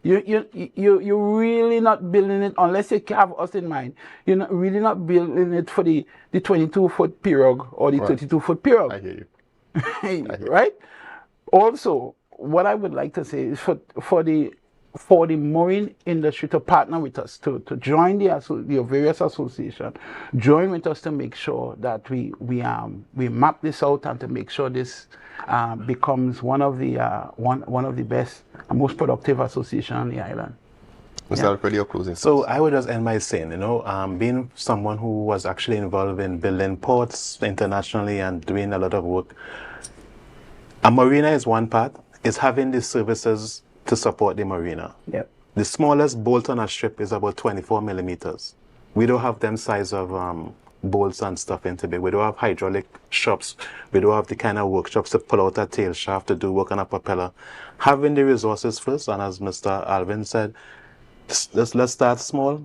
you're really not building it, unless you have us in mind, you're not really not building it for the 22-foot pirogue or the 32-foot pirogue. I hear you. I hear you. Right? Also, what I would like to say is for the marine industry to partner with us, to join the various associations, join with us to make sure that we map this out and to make sure this becomes one of the best and most productive association on the island. Mr. Alfred, your closing. So I would just end by saying, being someone who was actually involved in building ports internationally and doing a lot of work, a marina is one part. Is having the services to support the marina. Yep. The smallest bolt on a strip is about 24 millimeters. We don't have them size of bolts and stuff into it. We don't have hydraulic shops. We don't have the kind of workshops to pull out a tail shaft to do work on a propeller. Having the resources first, and as Mr. Alvin said, let's start small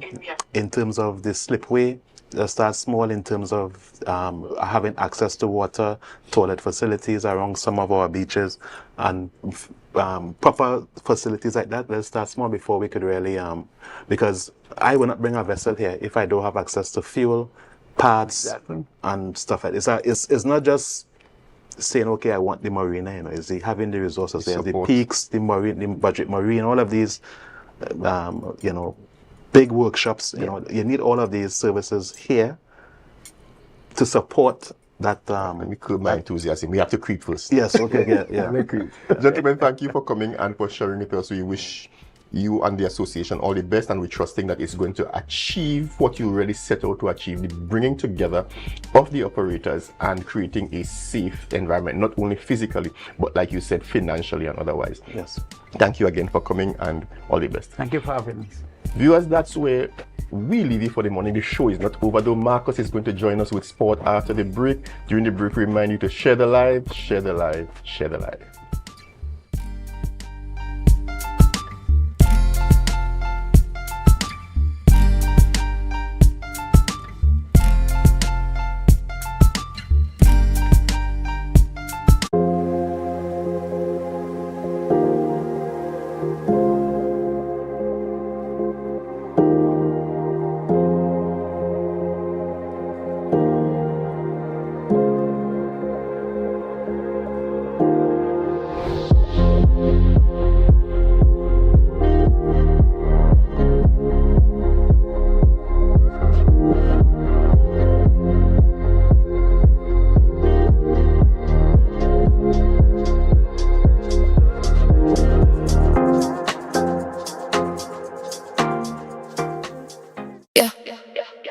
in terms of the slipway. Let's start small in terms of having access to water, toilet facilities around some of our beaches, and proper facilities like that. Let's start small before we could really, because I will not bring a vessel here if I don't have access to fuel, parts, and stuff like this. It's not just saying, okay, I want the marina, it's having the resources there, the peaks, the marine, the budget marine, all of these, big workshops, you need all of these services here to support that. Let me curb my enthusiasm. We have to creep first. Yes, okay, yeah. Gentlemen, thank you for coming and for sharing with us. We wish you and the association all the best, and we're trusting that it's going to achieve what you really set out to achieve, the bringing together of the operators and creating a safe environment, not only physically, but like you said, financially and otherwise. Yes. Thank you again for coming, and all the best. Thank you for having us. Viewers, that's where we leave you for the morning. The show is not over, though. Marcus is going to join us with sport after the break. During the break, we remind you to share the live, share the live, share the live.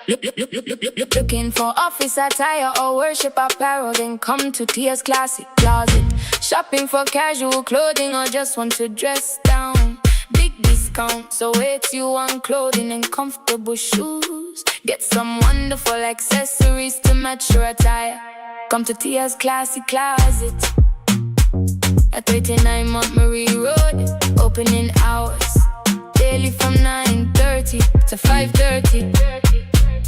Looking for office attire or worship apparel, then come to TS Classic Closet. Shopping for casual clothing or just want to dress down. Big discount, so wait you on clothing and comfortable shoes. Get some wonderful accessories to match your attire. Come to TS Classic Closet at 39 Montgomery Road. Opening hours daily from 9:30 to 5:30.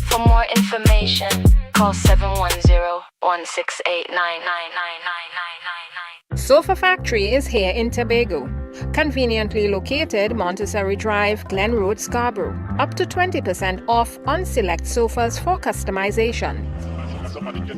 For more information, call 710-168-99999. Sofa Factory is here in Tobago. Conveniently located Montessori Drive, Glen Road, Scarborough. Up to 20% off on select sofas for customization.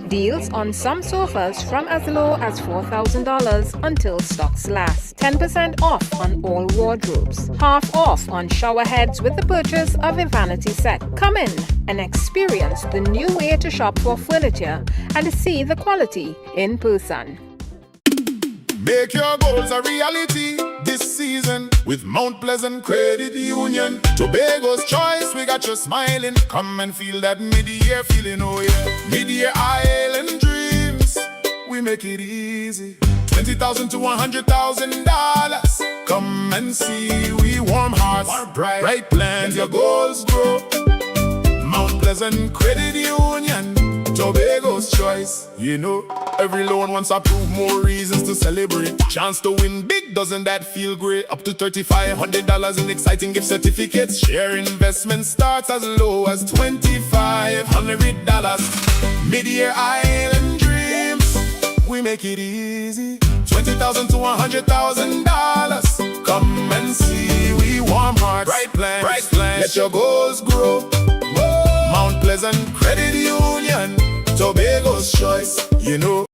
Deals on some sofas from as low as $4,000 until stocks last. 10% off on all wardrobes. Half off on shower heads with the purchase of a vanity set. Come in and experience the new way to shop for furniture and see the quality in person. Make your goals a reality this season with Mount Pleasant Credit Union. Tobago's choice, we got you smiling. Come and feel that mid-year feeling, oh yeah. Mid-year island dreams, we make it easy. $20,000 to $100,000. Come and see, we warm hearts, bright plans, your goals grow. Mount Pleasant Credit Union, Tobago's choice. You know, every loan wants approved, more reasons to celebrate. Chance to win big, doesn't that feel great? Up to $3,500 in exciting gift certificates. Share investment starts as low as $2,500. Mid-year island dreams, we make it easy. $20,000 to $100,000. Come and see, we warm hearts, bright plans. Let your goals grow. Mount Pleasant Credit Union, Tobago's choice, you know.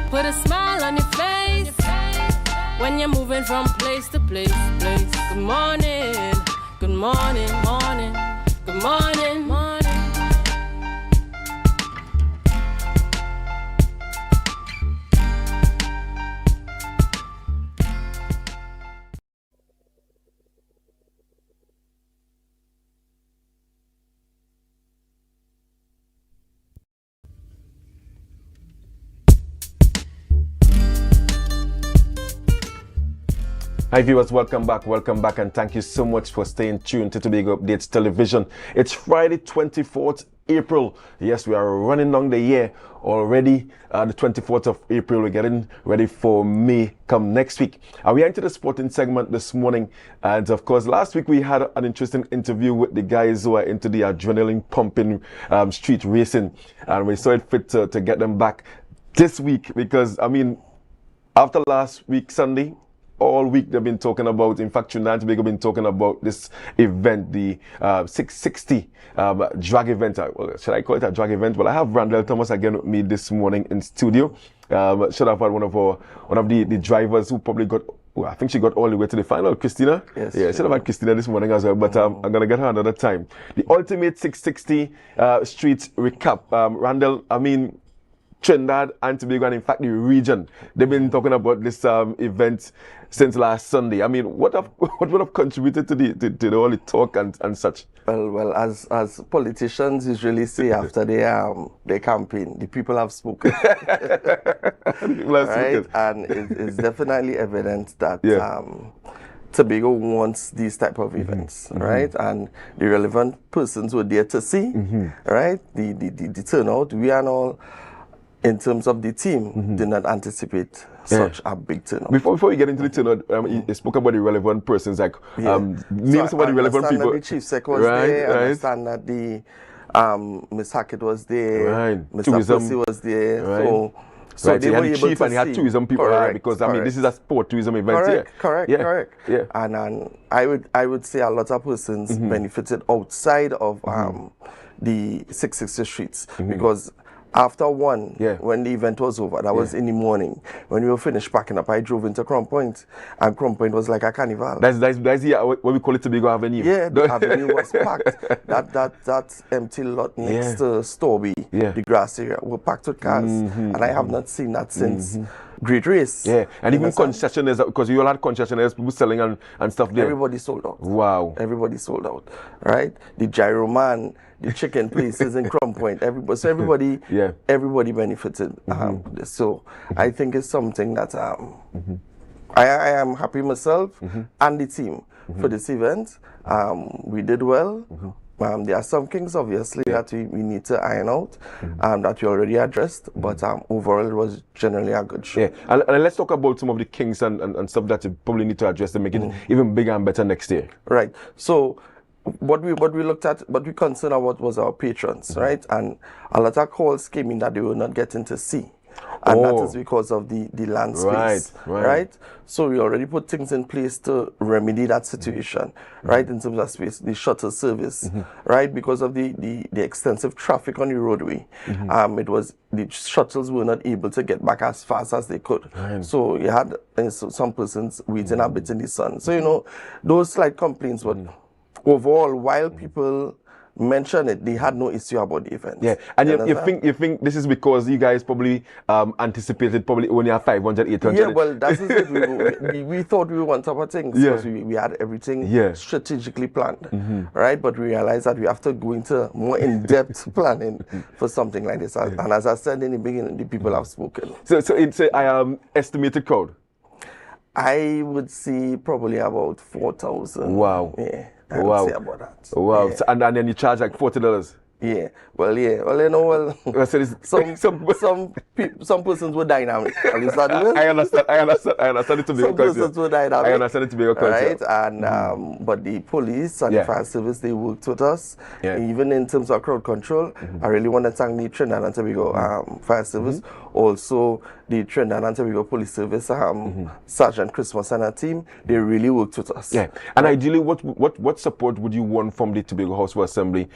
Put a smile on your face when you're moving from place to place. Good morning, good morning, morning, good morning, morning. Hi viewers, welcome back, and thank you so much for staying tuned to Tobago Updates Television. It's Friday 24th April. Yes, we are running on the year already. The 24th of April, we're getting ready for May come next week. We are into the sporting segment this morning, and of course last week we had an interesting interview with the guys who are into the adrenaline pumping street racing, and we saw it fit to get them back this week because, I mean, after last week Sunday, all week they've been talking about, in fact, Trinidad and Tobago have been talking about this event, the 660 drag event. Should I call it a drag event? Well, I have Randall Thomas again with me this morning in studio. Should have had one of the drivers who probably got, I think she got all the way to the final, Christina. Yes. Yeah, should have had Christina this morning as well, but I'm going to get her another time. The ultimate 660 street recap. Randall, I mean, Trinidad and Tobago, and in fact the region, they've been talking about this event since last Sunday. I mean, what would have contributed to all the talk and such? Well, as politicians usually say after their campaign, the people have spoken. Right? And it's definitely evident that Tobago wants these type of events, right? And the relevant persons were there to see, right? The turnout, we and all, in terms of the team, did not anticipate such a big turnout. Before we get into the turnout, you spoke about the relevant persons, like name some of the relevant people. The chief sec was there. I understand that the Miss Hackett was there. Mr. Percy was there. So they were able chief to and he had tourism people, right? Because I mean, this is a sport tourism event here. Correct. Yeah. And I would say a lot of persons benefited outside of the 660 streets because after when the event was over, that was in the morning, when we were finished packing up, I drove into Crown Point, and Crown Point was like a carnival. That's what we call it Tobago Avenue. Yeah, the avenue was packed. That empty lot next to Storby, the grass area, were packed with cars, and I have not seen that since great race. Yeah, and even concessionaires, because you all had concessionaires, people selling and stuff there. Everybody sold out. Wow. Everybody sold out, right? The gyro man, the chicken places in Crumb Point, everybody benefited. So I think it's something that I am happy myself and the team for this event. We did well. There are some things, obviously, that we need to iron out, that we already addressed, but overall, it was generally a good show. Yeah, and let's talk about some of the kinks and stuff that you probably need to address to make it even bigger and better next year. Right. So, what we looked at, what we concerned about was our patrons, right? And a lot of calls came in that they were not getting to see. And that is because of the land space, right? So we already put things in place to remedy that situation, right? In terms of space, the shuttle service, right? Because of the extensive traffic on the roadway, the shuttles were not able to get back as fast as they could. So you had some persons waiting a bit in the sun. So, you know, those slight complaints, but overall, while people mention it, they had no issue about the event. Yeah, and you think this is because you guys probably anticipated probably only have 500, 800? Yeah, well, that's it. We thought we were on top of things because we had everything strategically planned, right? But we realized that we have to go into more in-depth planning for something like this. And as I said in the beginning, the people have spoken. So it's an estimated crowd? I would say probably about 4,000. Wow. Yeah. I would say about that. Wow. Yeah. So, and then you charge like $40? Yeah. Well, you know, some persons were dynamic. I understand it to be some persons were dynamic. I understand it to be a culture. Right? And but the police and the fire service, they worked with us. Even in terms of crowd control, I really want to thank the Trinidad and Tobago fire service. Also, the Trinidad and Tobago police service, Sergeant Christmas and her team, they really worked with us. Yeah. And ideally, what support would you want from the Tobago House of Assembly?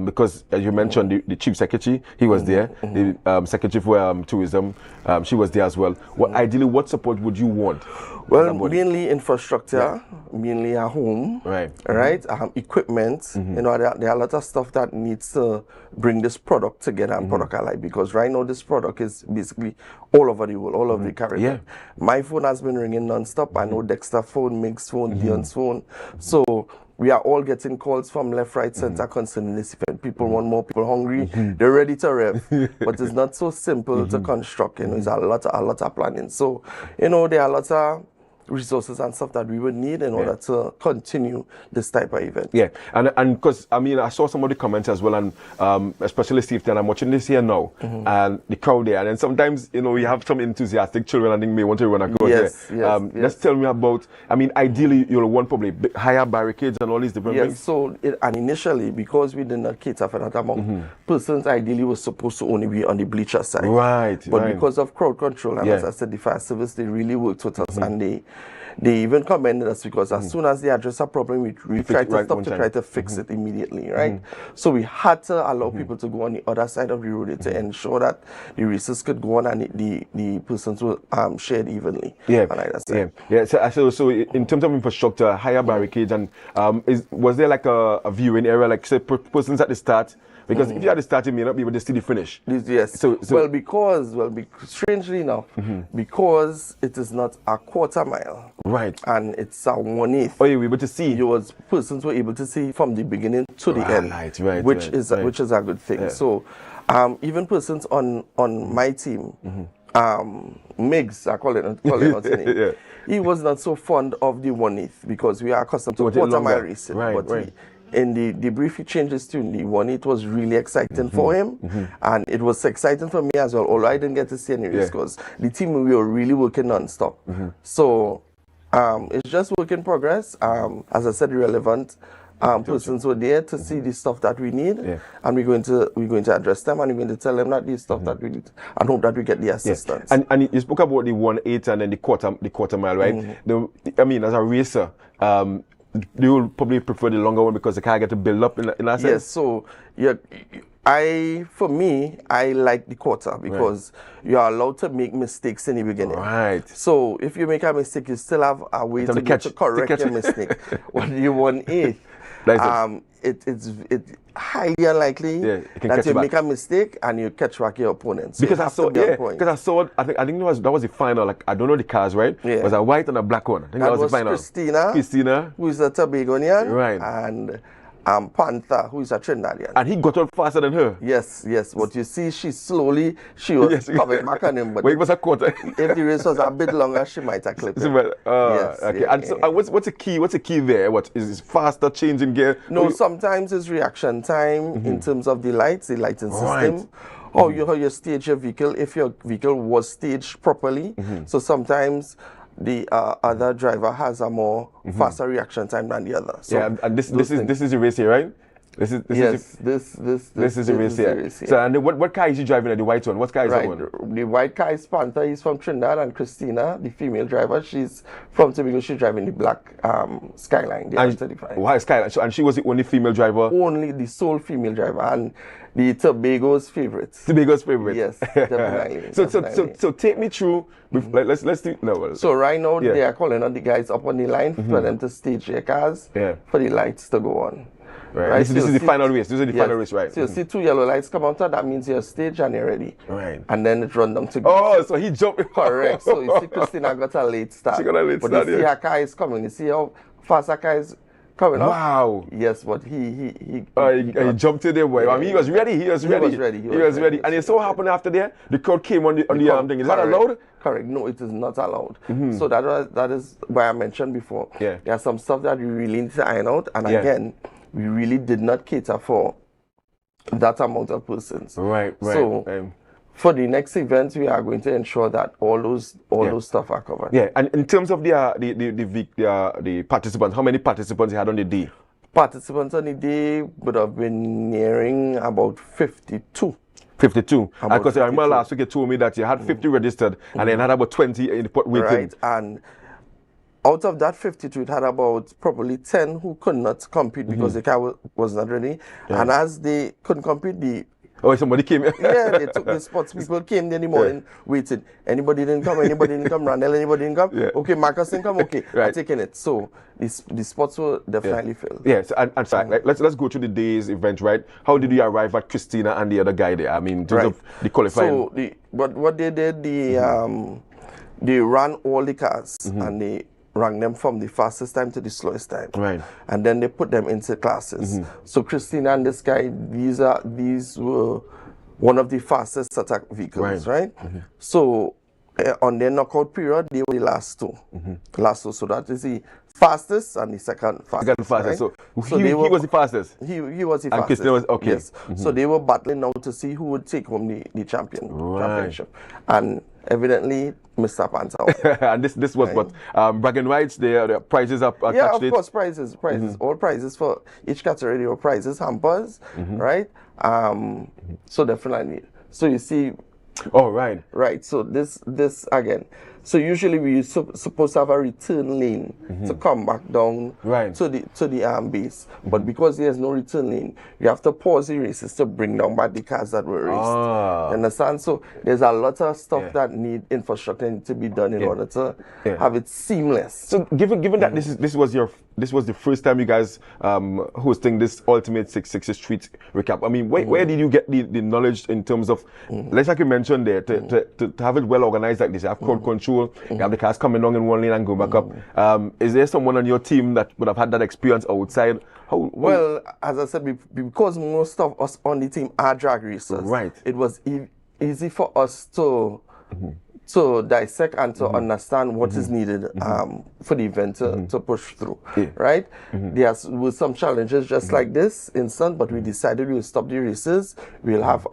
Because as you mentioned, the chief secretary, he was there. The secretary for tourism, she was there as well. Ideally, what support would you want? Well, mainly infrastructure, mainly a home, right? Equipment. You know, there are a lot of stuff that needs to bring this product together and product alive, because right now this product is basically all over the world, all over the Caribbean. My phone has been ringing non-stop. I know Dexter phone, Mig's phone, Dion's phone. So we are all getting calls from left, right, center concerning this event. People want more, people hungry, they're ready to rev. But it's not so simple to construct, you know, it's a lot of planning. So, you know, there are lots of resources and stuff that we would need in order to continue this type of event. Yeah, and because, I mean, I saw some of the comments as well, and especially safety, and I'm watching this here now, and the crowd there, and then sometimes, you know, we have some enthusiastic children, I think may want to run across there. Just tell me about, I mean, ideally, you'll want probably higher barricades and all these different things. So, and initially, because we did not cater for that amount, persons ideally were supposed to only be on the bleacher side. But because of crowd control, and as I said, the fire service, they really worked with us, and they even commended us, because as soon as they address a problem, we try to stop to try to fix it immediately, right? So we had to allow people to go on the other side of the road to ensure that the races could go on and the persons were shared evenly. So in terms of infrastructure, higher barricades, and was there like a viewing area, like say persons at the start? Because if you had to start, you may not be able to see the finish. Yes. Strangely enough, because it is not a quarter mile. Right. And it's a 1/8. Oh, you were able to see? Persons were able to see from the beginning to the end. Which is a good thing. Yeah. So, even persons on my team, Migs, I call it out today. He was not so fond of the 1/8 because we are accustomed to quarter mile racing. In the brief he changed his tune, the 1/8 was really exciting for him, and it was exciting for me as well, although I didn't get to see any race because the team, we were really working non-stop. So it's just work in progress. As I said, relevant persons were there to see the stuff that we need, and we're going to address them, and we're going to tell them that the stuff that we need, and hope that we get the assistance. And you spoke about the 1/8 and then the quarter mile, right? I mean, as a racer, you will probably prefer the longer one because the car get to build up in that sense? Yes, so for me, I like the quarter because you are allowed to make mistakes in the beginning. So if you make a mistake, you still have a way to correct your mistake. When you 1/8, it's highly unlikely that you make a mistake and you catch back your opponent. So because I saw, I think that was the final. Like, I don't know the cars, right? Yeah. It was a white and a black one. I think that was the final. Christina, who is a Tobagonian, right? And Panther, who is a Trinidadian. And he got on faster than her. Yes. But you see, she was coming back on him. But it was a quarter. If the race was a bit longer, she might have clipped him. Yes. Okay. And so, what's the key? What's the key there? What is it faster changing gear? No, sometimes it's reaction time in terms of the lighting system. Or how you stage your vehicle, if your vehicle was staged properly. So sometimes the other driver has a more faster reaction time than the other. So and this is a race here, right? This is a race here. So and what car is he driving? The white one. What car is that one? The white car is Panther. He's from Trinidad, and Christina, the female driver, she's from Tobago. She's driving the black Skyline, the R35. Why Skyline? And she was the only female driver. Only the sole female driver, and the Tobago's favorite. Tobago's favorite. Yes, definitely. So take me through. Let's do no. So right now they are calling on the guys up on the line for them to stage their cars for the lights to go on. Right. This is the final race. This is the final race, right? So you see 2 yellow lights come out, that means you're staged and you're ready. Right. And then it run down to Oh, so he jumped. Correct. So you see Christina got a late start. She got a late start. But you see her car is coming. You see how fast her car is coming up? Wow. Yes, but he jumped in there, boy. I mean, he was ready. He was ready. And it so happened after that, the crowd came on the thing. Is that allowed? Correct. No, it is not allowed. So that is why I mentioned before. Yeah. There's some stuff that we really need to iron out. And again, we really did not cater for that amount of persons. Right. So for the next event, we are going to ensure that all those stuff are covered. Yeah. And in terms of the participants, how many participants you had on the day? Participants on the day would have been nearing about 52. 52. Because I remember last week you told me that you had 50 registered and then had about 20 in the waiting. Right. And out of that 52, it had about probably 10 who could not compete because the car was not ready. Yeah. And as they couldn't compete, somebody came. They took the spots. People came in the morning, waited. Anybody didn't come, Randall, anybody didn't come. Yeah. Okay, Marcus didn't come, okay, I'm taking it. So the spots were definitely filled. Yes, and so let's go to the day's event, right? How did you arrive at Christina and the other guy there? I mean, in terms of the qualifying. So what they did, they ran all the cars and they rank them from the fastest time to the slowest time. Right. And then they put them into classes. So Christina and this guy, these were one of the fastest attack vehicles, right? So on their knockout period, they were the last two. So that is the fastest and the second fastest. Right? So he was the fastest. He was the fastest. And Christina was okay. Yes. So they were battling now to see who would take home the championship. And evidently, Mr. Panther. And this was what bragging rights. The prizes are yeah, of course, prizes. All prizes for each category. There were prizes, hampers, right? So definitely. So you see. Oh right. Right. So this again. So usually we supposed to have a return lane to come back down to the base. But because there's no return lane, you have to pause the races to bring down back the cars that were raced. You understand? So there's a lot of stuff that need infrastructure to be done in order to have it seamless. So given that this was the first time you guys hosting this Ultimate 660 Street recap. I mean, where did you get the knowledge in terms of, like you mentioned there, to have it well organized like this? You have crowd control, you have the cars coming down in one lane and going back up. Is there someone on your team that would have had that experience outside? Well, as I said, because most of us on the team are drag racers, it was easy for us to dissect and to understand what is needed for the event to push through, right? There were some challenges just like this instant, but we decided we will stop the races.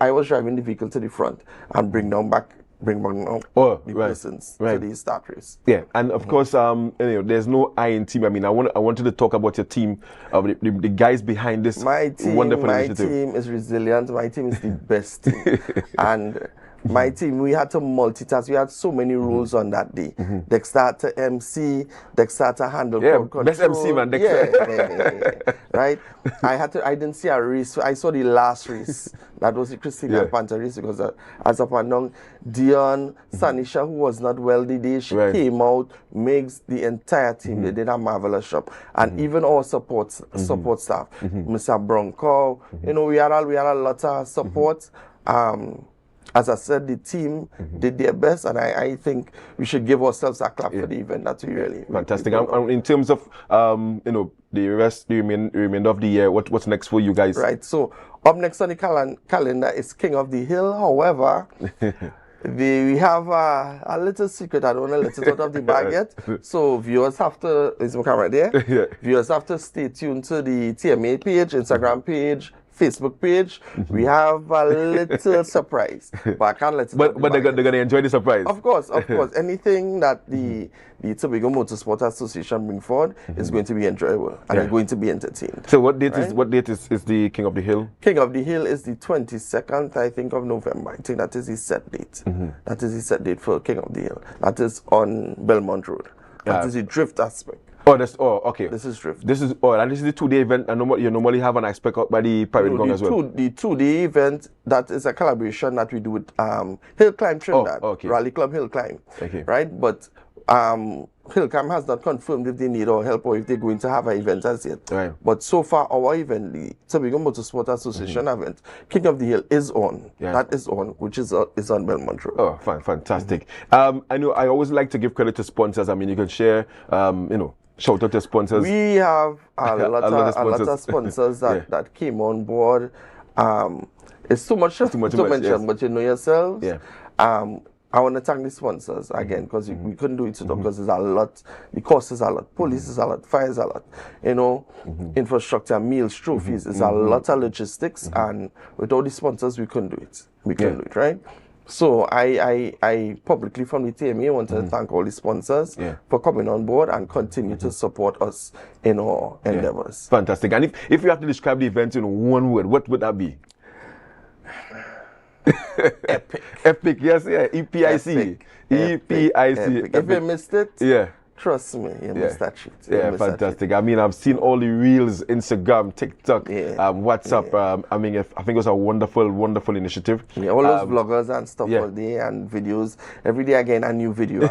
I was driving the vehicle to the front and bring back the persons to the start race. Yeah, and of course, there's no I in team. I mean, I wanted to talk about your team, the guys behind this wonderful initiative. My team is resilient. My team is the best team, and My team, we had to multitask. We had so many roles on that day. Dexter had to MC, Dexter had to handle crowd control. Best MC, man, Dexter. Yeah. Right? I didn't see a race. I saw the last race. That was the Christina Panther race because as up and down, Dion, Sanisha, who was not well the day, she came out, makes the entire team. They did a marvelous job. And even our support staff, Mr. Bronco, you know, we had a lot of support. As I said, the team did their best, and I think we should give ourselves a clap for the event. That's really fantastic. In terms of you know, the remainder of the year, what's next for you guys? Right. So up next on the calendar is King of the Hill. However, we have a little secret. I don't want to let it out of the bag yet. So viewers have to, is my camera there? Viewers have to stay tuned to the TMA page, Instagram page, Facebook page. We have a little surprise, but I can't let it out. But they're gonna enjoy the surprise. Of course. Anything that the Tobago Motorsport Association bring forward is going to be enjoyable and they're going to be entertained. So what date is the King of the Hill? King of the Hill is the 22nd, I think, of November. I think that is the set date. That is the set date for King of the Hill. That is on Belmont Road. That is the drift aspect. Okay. This is drift. And this is the 2-day event, and you normally have an aspect up by the Pirate Gong as well. The 2-day event, that is a collaboration that we do with Hill Climb Trinidad, Rally Club Hill Climb, right? But Hill Climb has not confirmed if they need our help or if they're going to have an event as yet. Right. But so far, our event, the Tobago Motorsport Association event, King of the Hill is on. That is on, which is on Belmont Road. Oh, fantastic. I know I always like to give credit to sponsors. I mean, you can share, you know, shout out to sponsors. We have a lot of sponsors that came on board. It's too much to mention, but you know yourselves. I want to thank the sponsors again because we couldn't do it today because there's a lot. The cost is a lot. Police is a lot. Fire is a lot. You know, infrastructure, meals, trophies. It's a lot of logistics, and without the sponsors, we couldn't do it. We couldn't do it, right? So I publicly from the TMA want to thank all the sponsors for coming on board and continue to support us in our endeavors. Fantastic. And if you have to describe the event in one word, what would that be? Epic, yes, EPIC. EPIC. If you missed it, trust me, you missed that shit. Fantastic. I mean, I've seen all the reels, Instagram, TikTok, WhatsApp. I mean, I think it was a wonderful initiative. All those vloggers and stuff all day and videos. Every day again, a new video.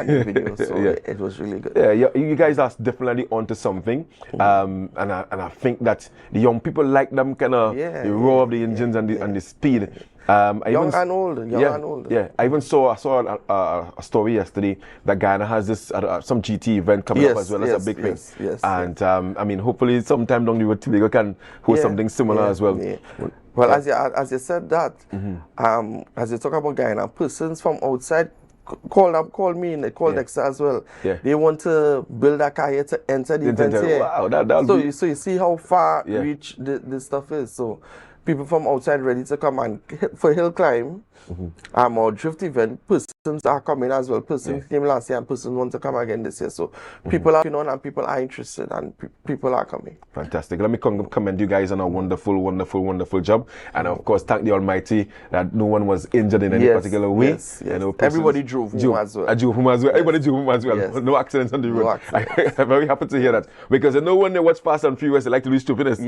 So it was really good. You guys are definitely onto something. And I think that the young people like them kind of the roar of the engines and the speed. Young and old. Yeah, I saw a story yesterday that Ghana has this some GT event coming up as well. That's a big thing. And I mean, hopefully sometime down the road Tobago can host something similar as well. Well, as you said that, as you talk about Ghana, persons from outside call me and they call Dexter as well. They want to build a car here to enter the event here. Wow, so you see how far reach this stuff is. So people from outside ready to come and for hill climb or drift event. Persons are coming as well. Persons came last year and persons want to come again this year. So people are coming on and people are interested and people are coming. Fantastic. Let me commend you guys on a wonderful job. And of course, thank the Almighty that no one was injured in any particular way. You know, everybody drove home as well. Everybody drove home as well. No accidents on the road. I'm very happy to hear that because no one they watch Fast and Furious, they like to do stupidness.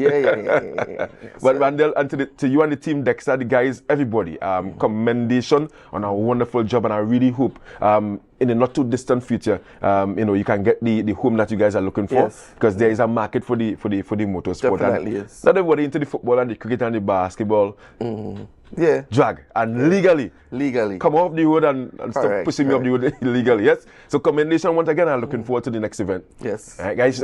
But Randall, and to you and the team, Dexter, the guys, everybody, commendation on a wonderful job, and I really hope in the not too distant future, you know, you can get the home that you guys are looking for, because there is a market for the motorsport. Definitely, and not everybody into the football and the cricket and the basketball. Drag and legally come off the road and stop pushing me off the road illegally. So commendation once again. I'm looking forward to the next event. All right, guys,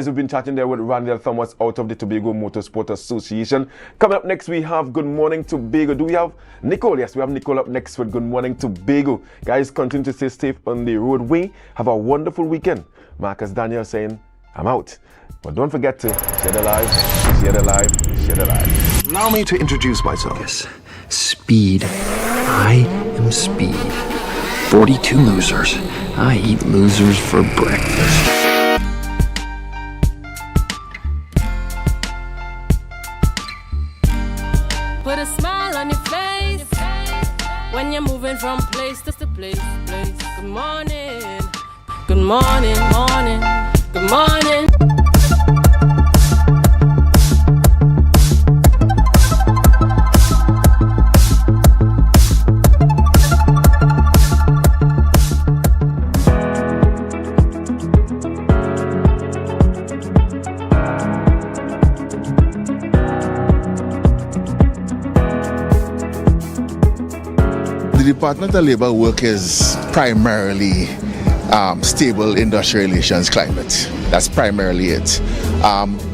we've been chatting there with Randall Thomas out of the Tobago Motorsport Association. Coming up next, we have Good Morning Tobago. Do we have Nicole? Yes, we have Nicole up next with Good Morning Tobago. Guys, continue to stay safe on the roadway. Have a wonderful weekend. Marcus Daniel saying, I'm out. But don't forget to share the live. Allow me to introduce myself. Yes. Speed. I am Speed. 42 losers. I eat losers for breakfast. Put a smile on your face when you're moving place. Good morning, good morning, morning, good morning. The Department of Labour work is primarily stable industrial relations climate. That's primarily it.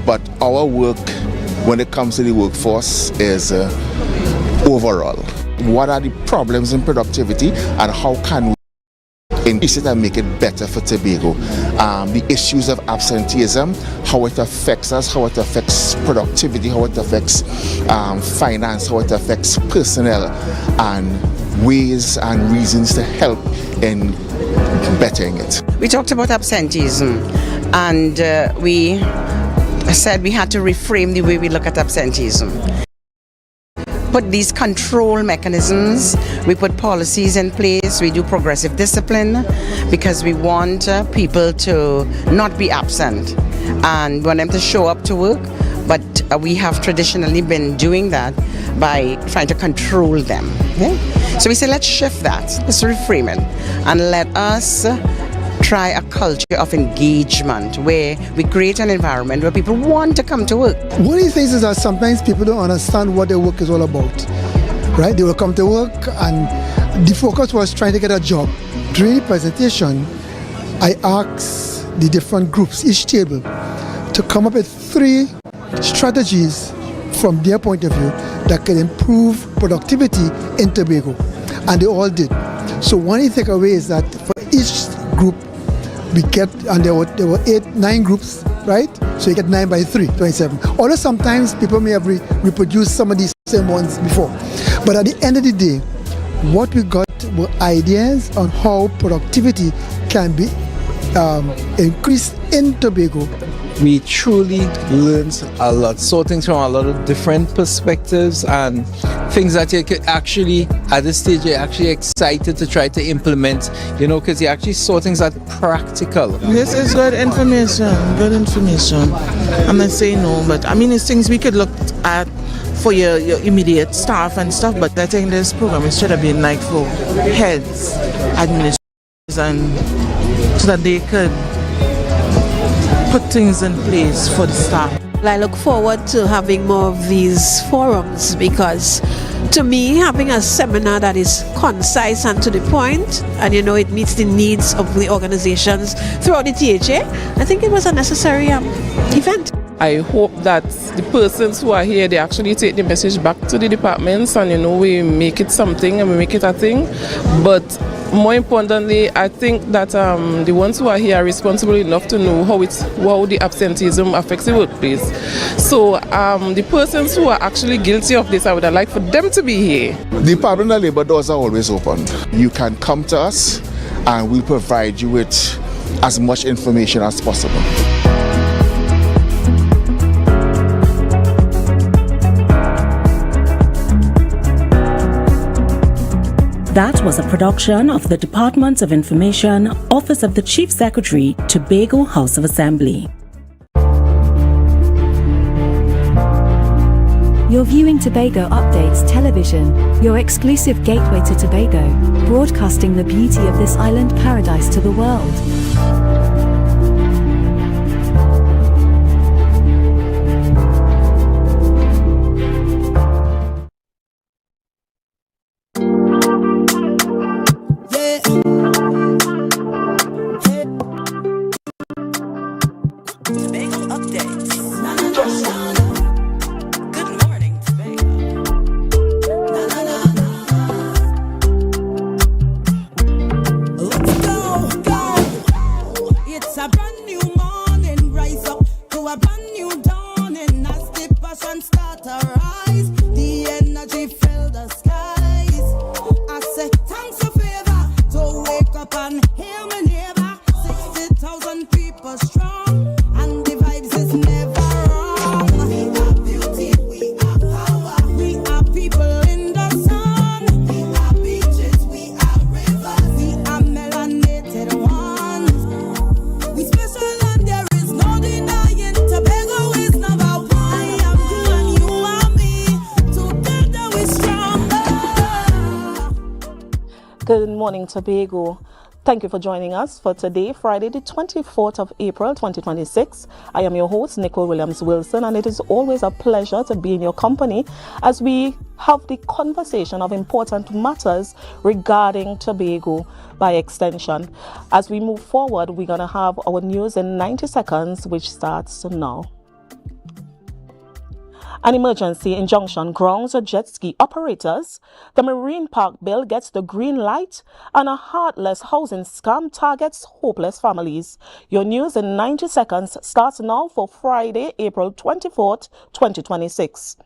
But our work, when it comes to the workforce, is overall. What are the problems in productivity and how can we increase it and make it better for Tobago? The issues of absenteeism, how it affects us, how it affects productivity, how it affects finance, how it affects personnel, and ways and reasons to help in bettering it. We talked about absenteeism, and we said we had to reframe the way we look at absenteeism. Put these control mechanisms, we put policies in place, we do progressive discipline because we want people to not be absent and we want them to show up to work, but we have traditionally been doing that by trying to control them. Okay? So we say let's shift that, let's reframe it, and let us try a culture of engagement where we create an environment where people want to come to work. One of the things is that sometimes people don't understand what their work is all about, right? They will come to work and the focus was trying to get a job. During the presentation, I asked the different groups, each table, to come up with 3 strategies from their point of view that can improve productivity in Tobago, and they all did. So one of the takeaways is that for each group we get, and there were 9 groups, right? So you get 9 by 3, 27. Although sometimes people may have reproduced some of these same ones before, but at the end of the day, what we got were ideas on how productivity can be increased in Tobago. We truly learned a lot, saw things from a lot of different perspectives and things that you could actually, at this stage, you're actually excited to try to implement, you know, because you actually saw things that are practical. This is good information, good information. I'm not saying no, but I mean, it's things we could look at for your immediate staff and stuff, but I think this program should have been like for heads, administrators, and so that they could put things in place for the staff. I look forward to having more of these forums because to me having a seminar that is concise and to the point and you know it meets the needs of the organizations throughout the THA, I think it was a necessary event. I hope that the persons who are here, they actually take the message back to the departments and you know we make it something and we make it a thing. But more importantly, I think that the ones who are here are responsible enough to know how the absenteeism affects the workplace. So the persons who are actually guilty of this, I would like for them to be here. The Department of Labour doors are always open. You can come to us and we'll provide you with as much information as possible. That was a production of the Department of Information, Office of the Chief Secretary, Tobago House of Assembly. You're viewing Tobago Updates Television, your exclusive gateway to Tobago, broadcasting the beauty of this island paradise to the world. morning, Tobago. Thank you for joining us for today, Friday, the 24th of April, 2026. I am your host, Nicole Williams-Wilson, and it is always a pleasure to be in your company as we have the conversation of important matters regarding Tobago by extension. As we move forward, we're going to have our news in 90 seconds, which starts now. An emergency injunction grounds jet ski operators. The Marine Park bill gets the green light, and a heartless housing scam targets hopeless families. Your news in 90 seconds starts now for Friday, April 24th, 2026.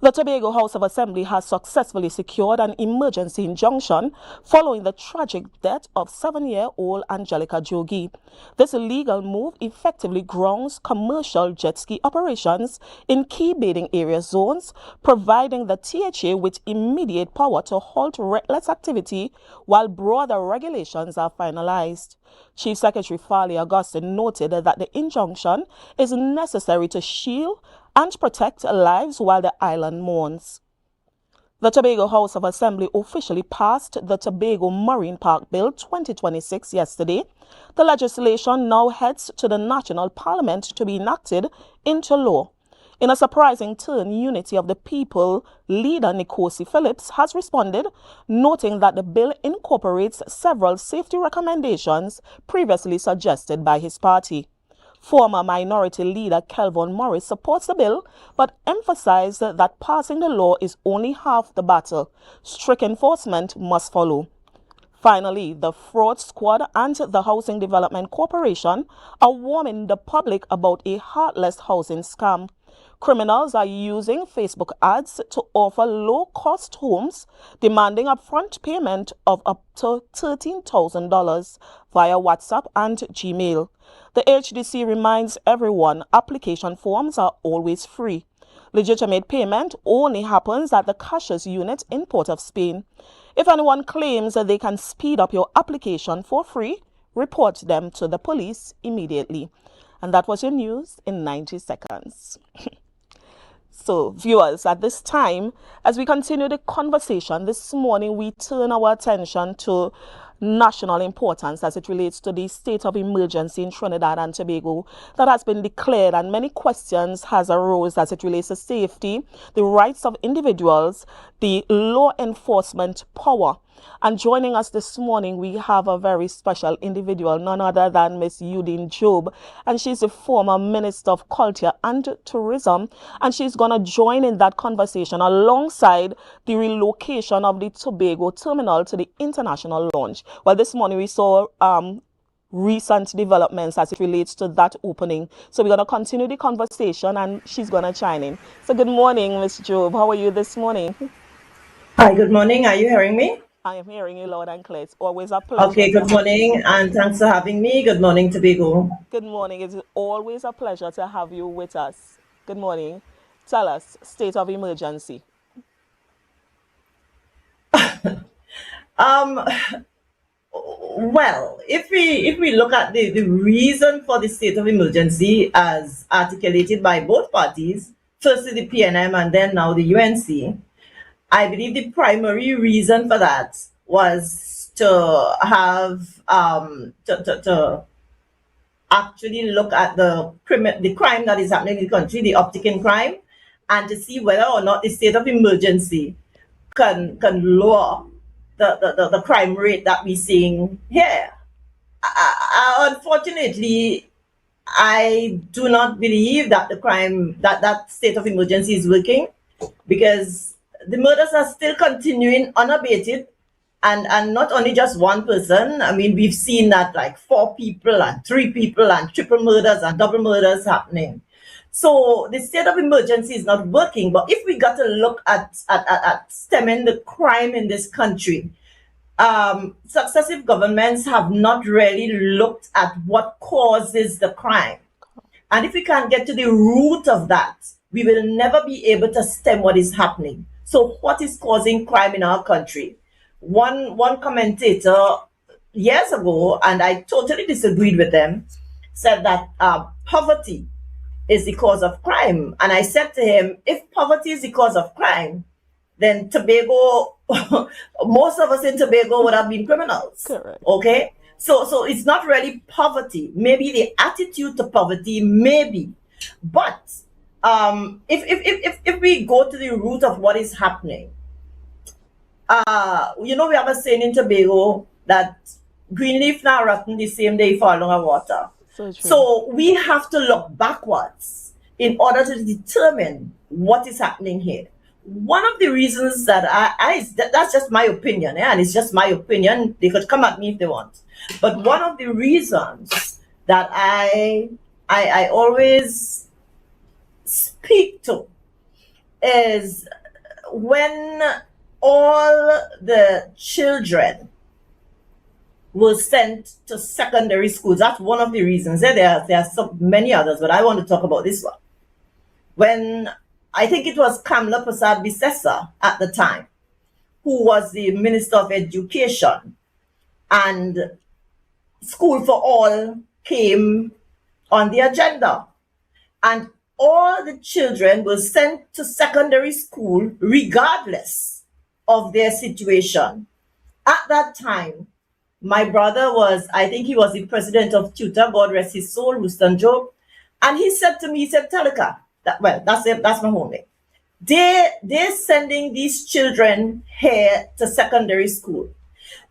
The Tobago House of Assembly has successfully secured an emergency injunction following the tragic death of 7-year-old Angelica Jogi. This illegal move effectively grounds commercial jet ski operations in key bathing area zones, providing the THA with immediate power to halt reckless activity while broader regulations are finalized. Chief Secretary Farley Augustine noted that the injunction is necessary to shield and protect lives while the island mourns. The Tobago House of Assembly officially passed the Tobago Marine Park Bill 2026 yesterday. The legislation now heads to the National Parliament to be enacted into law. In a surprising turn, Unity of the People leader Nkosi Phillips has responded, noting that the bill incorporates several safety recommendations previously suggested by his party. Former Minority Leader Kelvin Morris supports the bill, but emphasized that passing the law is only half the battle. Strict enforcement must follow. Finally, the Fraud Squad and the Housing Development Corporation are warning the public about a heartless housing scam. Criminals are using Facebook ads to offer low-cost homes, demanding upfront payment of up to $13,000 via WhatsApp and Gmail. The HDC reminds everyone application forms are always free. Legitimate payment only happens at the cashiers unit in Port of Spain. If anyone claims that they can speed up your application for free, report them to the police immediately. And that was your news in 90 seconds. So, viewers, at this time, as we continue the conversation, this morning we turn our attention to national importance as it relates to the state of emergency in Trinidad and Tobago that has been declared, and many questions has arose as it relates to safety, the rights of individuals, the law enforcement power. And joining us this morning, we have a very special individual, none other than Miss Eudine Job, and she's the former Minister of Culture and Tourism, and she's going to join in that conversation alongside the relocation of the Tobago terminal to the international launch. Well, this morning we saw recent developments as it relates to that opening. So we're going to continue the conversation, and she's going to chime in. So good morning, Miss Job. How are you this morning? Hi, good morning. Are you hearing me? I am hearing you loud and clear. It's always a pleasure. Okay, good morning, and thanks for having me. Good morning, Tobago. Good morning. It's always a pleasure to have you with us. Good morning. Tell us, state of emergency. Well, if we look at the reason for the state of emergency as articulated by both parties, firstly the PNM and then now the UNC, I believe the primary reason for that was to have to actually look at the crime that is happening in the country, the uptick in crime, and to see whether or not the state of emergency can lower the crime rate that we're seeing here. Unfortunately, I do not believe that that state of emergency is working, because the murders are still continuing unabated, and not only just one person. I mean, we've seen that like 4 people and 3 people and triple murders and double murders happening. So the state of emergency is not working. But if we got to look at stemming the crime in this country, successive governments have not really looked at what causes the crime. And if we can't get to the root of that, we will never be able to stem what is happening. So what is causing crime in our country? One commentator years ago, and I totally disagreed with them, said that poverty is the cause of crime. And I said to him, if poverty is the cause of crime, then Tobago, most of us in Tobago would have been criminals. Correct. Okay? So it's not really poverty. Maybe the attitude to poverty, maybe. But if we go to the root of what is happening, we have a saying in Tobago that green leaf now rotten the same day for longer water. So we have to look backwards in order to determine what is happening here. One of the reasons that that's just my opinion, and it's just my opinion. They could come at me if they want. But one of the reasons that I always speak to is when all the children were sent to secondary schools. That's one of the reasons. There are so many others, but I want to talk about this one. When I think it was Kamla Prasad Bisesa at the time, who was the Minister of Education, and School for All came on the agenda. And all the children were sent to secondary school regardless of their situation. At that time, my brother was, I think he was the president of Tutor, God rest his soul, Houston Job. And he said to me, he said, Talika, that's my home name. They're sending these children here to secondary school.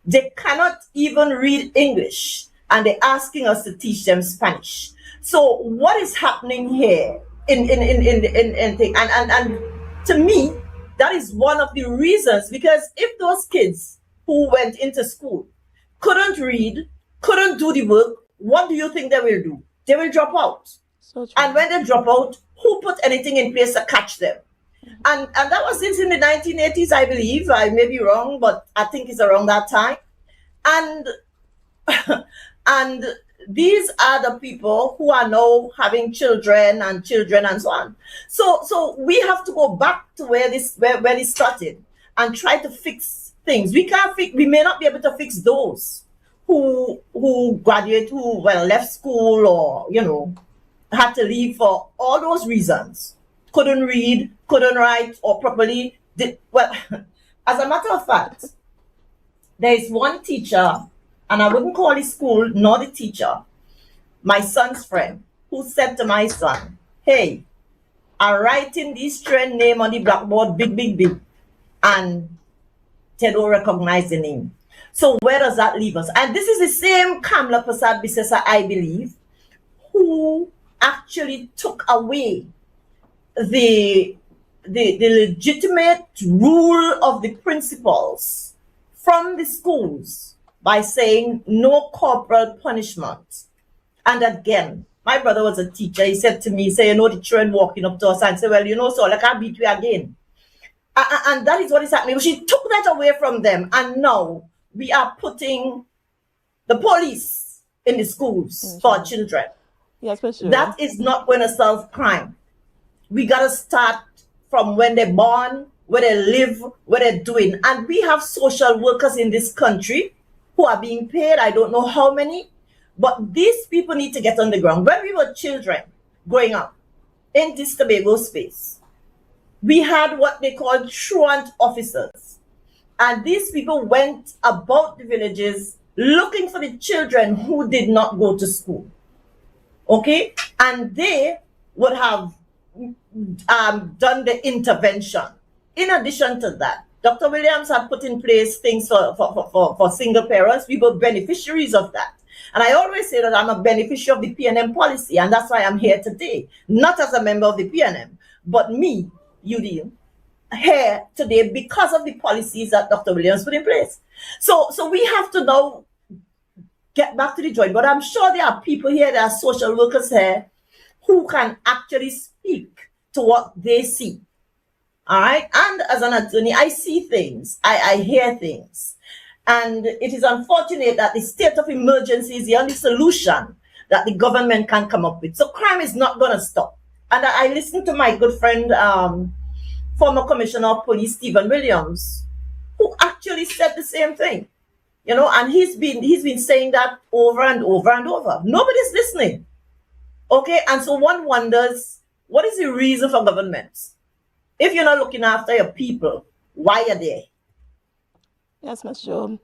They cannot even read English, and they're asking us to teach them Spanish. So what is happening here and to me, that is one of the reasons, because if those kids who went into school couldn't read, couldn't do the work, what do you think they will do? They will drop out. And when they drop out, who put anything in place to catch them? And that was since in the 1980s, I believe. I may be wrong, but I think it's around that time. And and these are the people who are now having children and so on. So we have to go back to where this started and try to fix things. We may not be able to fix those who graduate, who left school or had to leave for all those reasons. Couldn't read, couldn't write, or properly did well. As a matter of fact, there is one teacher, and I wouldn't call his school nor the teacher, my son's friend, who said to my son, hey, I'm writing this trend name on the blackboard big, and they don't recognize the name. So where does that leave us? And this is the same Kamla Prasad Bisesa, I believe, who actually took away the legitimate rule of the principals from the schools by saying no corporal punishment. And again, my brother was a teacher. He said to me, the children walking up to us and say, so like I beat you again. And that is what is happening. She took that away from them. And now we are putting the police in the schools for children. Yes, for sure. That is not going to solve crime. We got to start from when they're born, where they live, what they're doing. And we have social workers in this country who are being paid. I don't know how many, but these people need to get on the ground. When we were children growing up in this Tobago space, we had what they called truant officers. And these people went about the villages looking for the children who did not go to school. Okay? And they would have done the intervention. In addition to that, Dr. Williams had put in place things for single parents. We were beneficiaries of that. And I always say that I'm a beneficiary of the PNM policy, and that's why I'm here today. Not as a member of the PNM, but me, UD, here today because of the policies that Dr. Williams put in place. So we have to now get back to the joint. But I'm sure there are people here, there are social workers here who can actually speak to what they see. All right. And as an attorney, I see things, I hear things. And it is unfortunate that the state of emergency is the only solution that the government can come up with. So crime is not going to stop. And I listened to my good friend, former Commissioner of Police, Stephen Williams, who actually said the same thing. And he's been saying that over and over and over. Nobody's listening. Okay. And so one wonders, what is the reason for governments? If you're not looking after your people, why are they? Yes, Ms. Joe.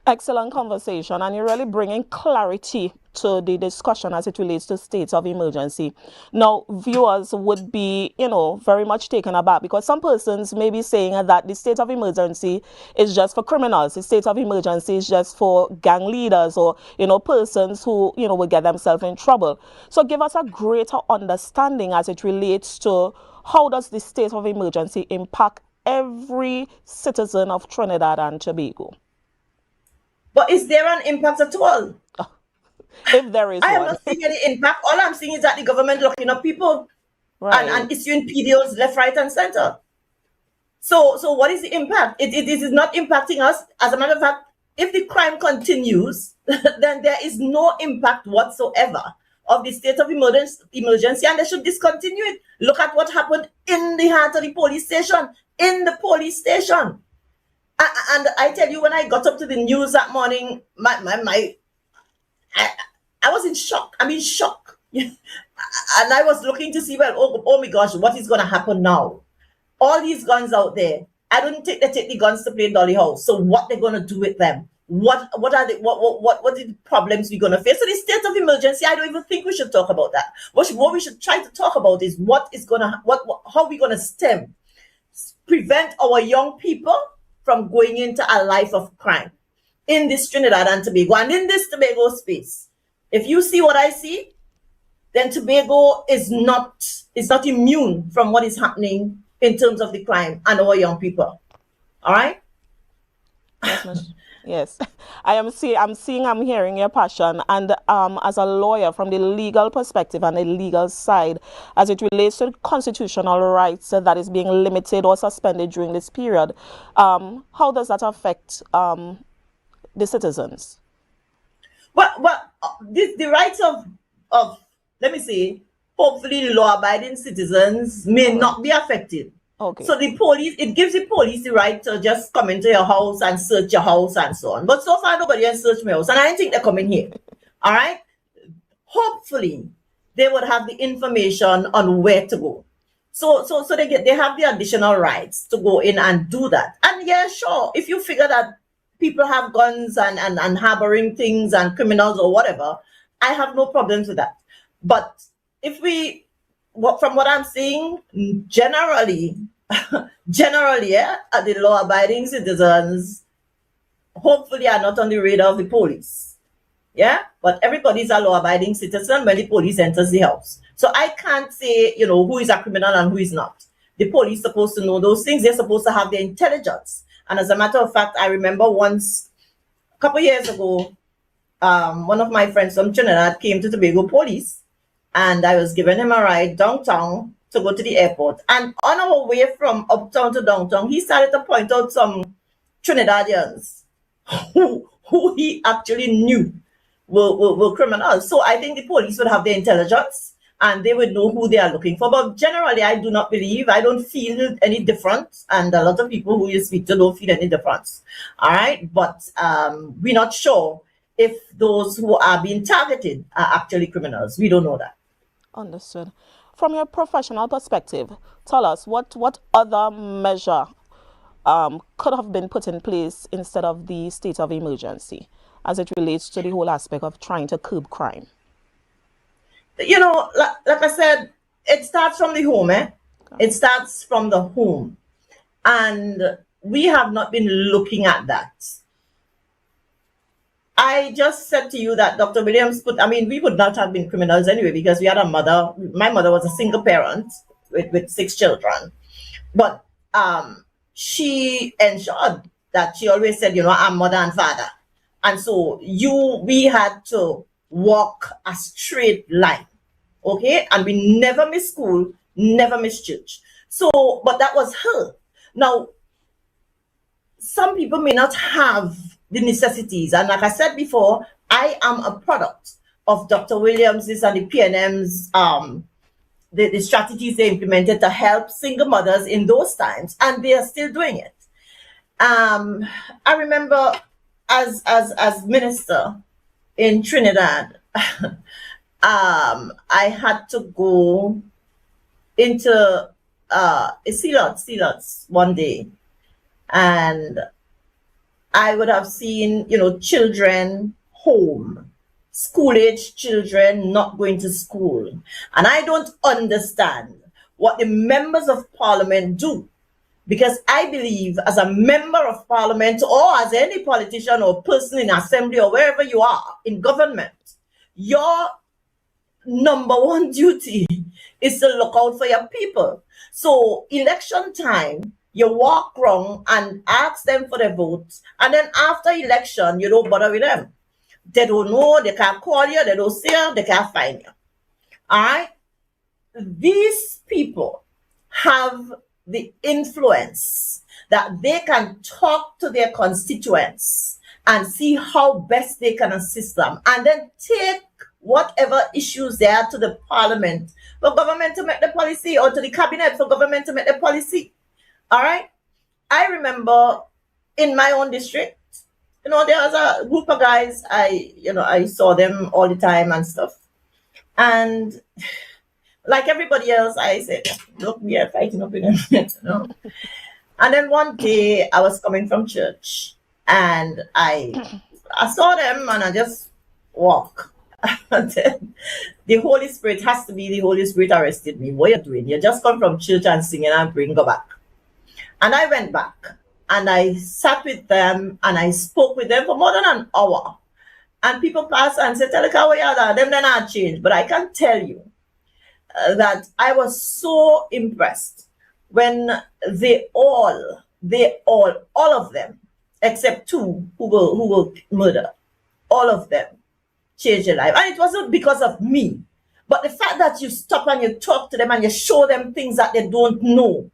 Excellent conversation, and you're really bringing clarity to the discussion as it relates to states of emergency. Now, viewers would be, very much taken aback because some persons may be saying that the state of emergency is just for criminals. The state of emergency is just for gang leaders or, persons who, will get themselves in trouble. So give us a greater understanding as it relates to how does the state of emergency impact every citizen of Trinidad and Tobago. But is there an impact at all? If there is I am one. not seeing any impact. All I'm seeing is that the government locking up people and issuing PDOs left, right, and center. So what is the impact? It is not impacting us. As a matter of fact, if the crime continues, then there is no impact whatsoever of the state of emergency, and they should discontinue it. Look at what happened in the heart of the police station. And I tell you, when I got up to the news that morning, I was in shock. I'm in shock. And I was looking to see, well, oh my gosh, what is going to happen now? All these guns out there. I don't think they take the guns to play Dolly House. So what they're going to do with them? What are the problems we're going to face? So the state of emergency, I don't even think we should talk about that. What we should try to talk about is how we're going to prevent our young people from going into a life of crime in this Trinidad and Tobago and in this Tobago space. If you see what I see, then Tobago is not immune from what is happening in terms of the crime and our young people. All right? Yes, I'm hearing your passion, and as a lawyer from the legal perspective and the legal side, as it relates to constitutional rights that is being limited or suspended during this period, how does that affect the citizens? Well, the rights of let me say, hopefully law-abiding citizens may not be affected. Okay. So it gives the police the right to just come into your house and search your house and so on. But so far, nobody has searched my house, and I don't think they're coming here. All right? Hopefully, they would have the information on where to go. So they have the additional rights to go in and do that. And yeah, sure, if you figure that people have guns and harboring things and criminals or whatever, I have no problems with that. But from what I'm seeing, generally, the law-abiding citizens hopefully are not on the radar of the police. Yeah, but everybody's a law-abiding citizen when the police enters the house. So I can't say, who is a criminal and who is not. The police are supposed to know those things. They're supposed to have the intelligence. And as a matter of fact, I remember once, a couple years ago, one of my friends from Trinidad came to Tobago police, and I was giving him a ride downtown to go to the airport. And on our way from uptown to downtown, he started to point out some Trinidadians who he actually knew were criminals. So I think the police would have the intelligence and they would know who they are looking for. But generally, I don't feel any difference. And a lot of people who you speak to don't feel any difference. All right. But we're not sure if those who are being targeted are actually criminals. We don't know that. Understood. From your professional perspective, tell us what other measure could have been put in place instead of the state of emergency as it relates to the whole aspect of trying to curb crime? Like I said, it starts from the home. It starts from the home. And we have not been looking at that. I just said to you that Dr. Williams we would not have been criminals anyway because we had a mother. My mother was a single parent with 6 children. But she ensured that she always said, I'm mother and father. And so we had to walk a straight line. Okay? And we never missed school, never missed church. So, but that was her. Now, some people may not have the necessities. And like I said before, I am a product of Dr. Williams's and the PNM's, the strategies they implemented to help single mothers in those times, and they are still doing it. I remember as minister in Trinidad, I had to go into a CLOTS one day. and I would have seen, children home, school-age children not going to school. And I don't understand what the members of parliament do, because I believe as a member of parliament, or as any politician or person in assembly or wherever you are in government, your number one duty is to look out for your people. So election time, you walk around and ask them for their votes, and then after election, you don't bother with them. They don't know, they can't call you, they don't see you, they can't find you. All right? These people have the influence that they can talk to their constituents and see how best they can assist them, and then take whatever issues there are to the parliament for government to make the policy, or to the cabinet for government to make the policy. All right? I remember in my own district, there was a group of guys, I saw them all the time and stuff. And like everybody else, I said, look, we are fighting up in them. And then one day I was coming from church, and I saw them, and I just walked. And then the Holy Spirit has to be the Holy Spirit arrested me. What are you doing? You just come from church and singing and praying, go back. And I went back and I sat with them and I spoke with them for more than an hour. And people passed and said, Teleka, where are them? Then I changed. But I can tell you that I was so impressed when all of them, except two who were murdered, all of them changed their life. And it wasn't because of me, but the fact that you stop and you talk to them and you show them things that they don't know.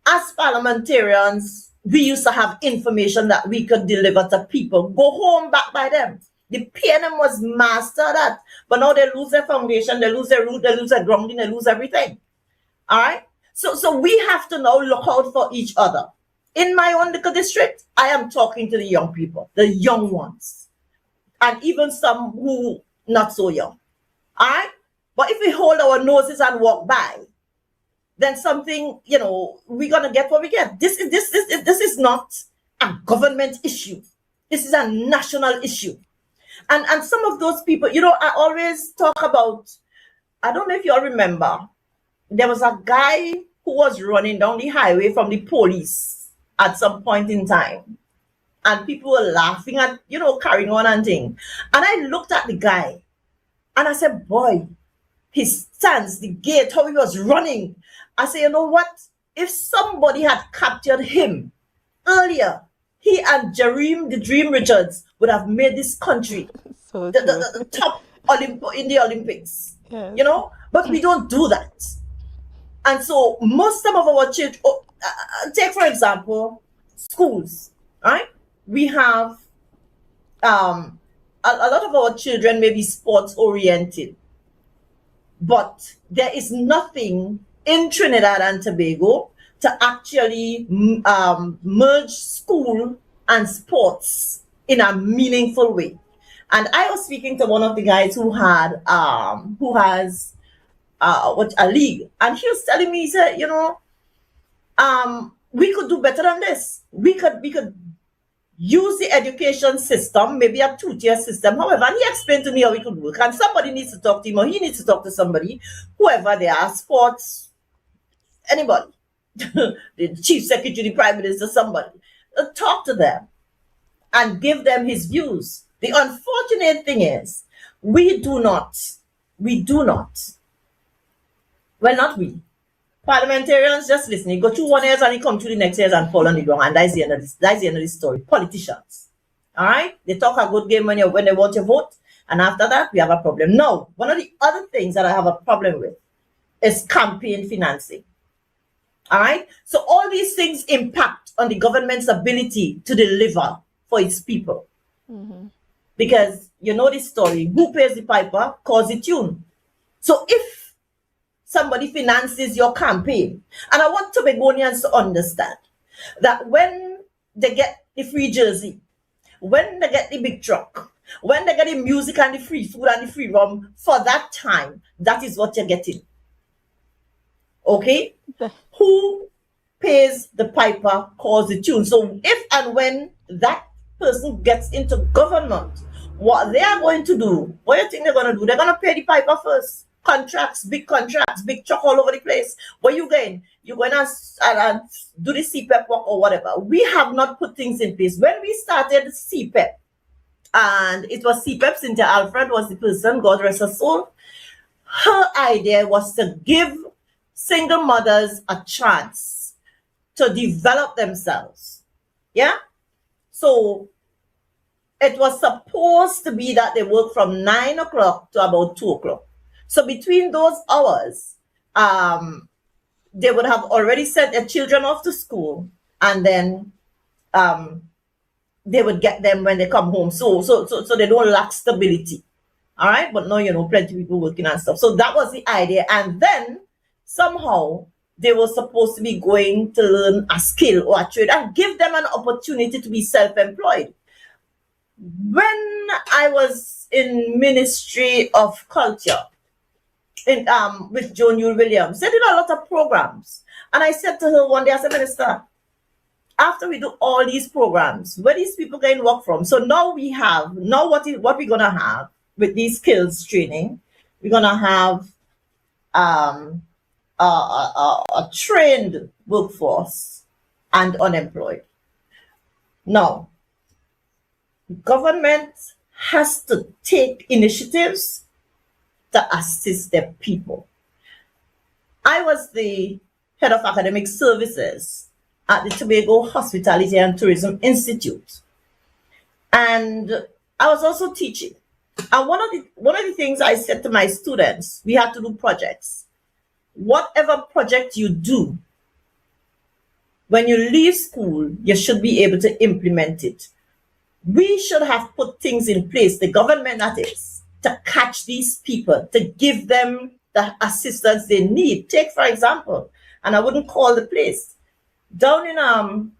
As parliamentarians, we used to have information that we could deliver to people, go home back by them. The PNM was mastered at, but now they lose their foundation, they lose their root, they lose their grounding, they lose everything. All right? So we have to now look out for each other. In my own little district, I am talking to the young people, the young ones, and even some who not so young. All right? But if we hold our noses and walk by, then something, we're going to get what we get. This is not a government issue. This is a national issue. And some of those people, I always talk about, I don't know if you all remember, there was a guy who was running down the highway from the police at some point in time. And people were laughing at, carrying on and things. And I looked at the guy and I said, boy, his stance, the gait, how he was running. I said, you know what? If somebody had captured him earlier, he and the Dream Richards would have made this country the top in the Olympics. Yes. But we don't do that. And so some of our children, take for example, schools, right? We have a lot of our children may be sports oriented, but there is nothing in Trinidad and Tobago to actually merge school and sports in a meaningful way. And I was speaking to one of the guys who has a league, and he was telling me, he said, we could do better than this. We could use the education system, maybe a two-tier system, however, and he explained to me how we could work. And somebody needs to talk to him, or he needs to talk to somebody, whoever they are, sports, anybody, the chief secretary, the prime minister, somebody, talk to them and give them his views. The unfortunate thing is, we do not, well, not we, parliamentarians just listen. You go through 1 year and you come through the next year and fall on the ground, and that's the end of this story. Politicians, all right? They talk a good game when they want your vote, and after that, we have a problem. Now, one of the other things that I have a problem with is campaign financing. All right? So all these things impact on the government's ability to deliver for its people. Mm-hmm. Because you know this story, who pays the piper calls the tune. So if somebody finances your campaign, and I want Tobagonians to understand that when they get the free jersey, when they get the big truck, when they get the music and the free food and the free rum, for that time, that is what you're getting. Okay? Who pays the piper, calls the tune. So if and when that person gets into government, what they are going to do, what do you think they're going to do? They're going to pay the piper first. Contracts, big truck all over the place. What you going? You're going to do the CPEP work or whatever. We have not put things in place. When we started CPEP, and it was CPEP, Cynthia Alfred was the person, God rest her soul. Her idea was to give single mothers a chance to develop themselves. Yeah? So it was supposed to be that they work from 9 o'clock to about 2 o'clock. So between those hours, they would have already sent their children off to school, and then they would get them when they come home. So they don't lack stability. All right, but now, you know, plenty of people working and stuff. So that was the idea. And then somehow they were supposed to be going to learn a skill or a trade and give them an opportunity to be self-employed. When I was in Ministry of Culture, with Joan Yule Williams, they did a lot of programs. And I said to her one day, I said, Minister, after we do all these programs, where these people can work from? So now we have, what we're going to have with these skills training, we're going to have a trained workforce and unemployed. Now, government has to take initiatives to assist their people. I was the head of academic services at the Tobago Hospitality and Tourism Institute. And I was also teaching. And one of the things I said to my students, we had to do projects. Whatever project you do, when you leave school, you should be able to implement it. We should have put things in place, the government that is, to catch these people, to give them the assistance they need. Take, for example, and I wouldn't call the place, down in,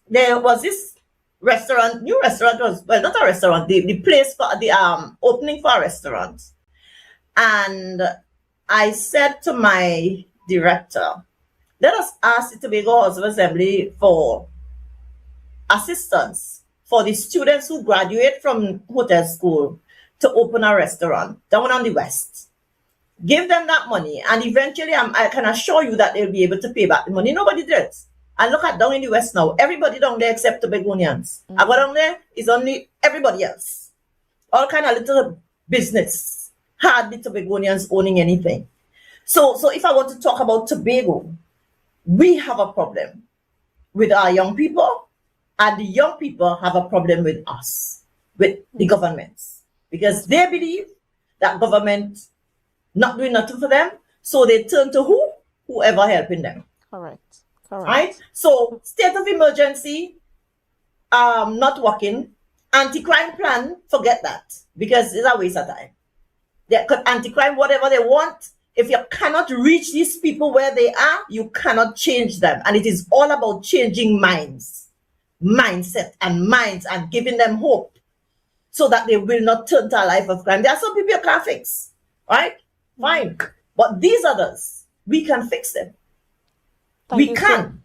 there was this restaurant, new restaurant was, well, not a restaurant, the place for the opening for a restaurant. And I said to my director, let us ask the Tobago House of Assembly for assistance for the students who graduate from hotel school to open a restaurant down on the west. Give them that money, and eventually I can assure you that they'll be able to pay back the money. Nobody did it. And look at down in the west now. Everybody down there except Tobagonians. I go down there, it's only everybody else. All kind of little business. Hardly Tobagonians owning anything. So if I want to talk about Tobago, we have a problem with our young people, and the young people have a problem with us, with the governments, because they believe that government not doing nothing for them, so they turn to who? Whoever helping them. Correct. Right? So state of emergency, not working. Anti-crime plan, forget that, because it's a waste of time. They could anti-crime whatever they want. If you cannot reach these people where they are, you cannot change them. And it is all about changing mindset and minds, and giving them hope so that they will not turn to a life of crime. There are some people you can't fix, right? Fine. But these others, we can fix them. We can,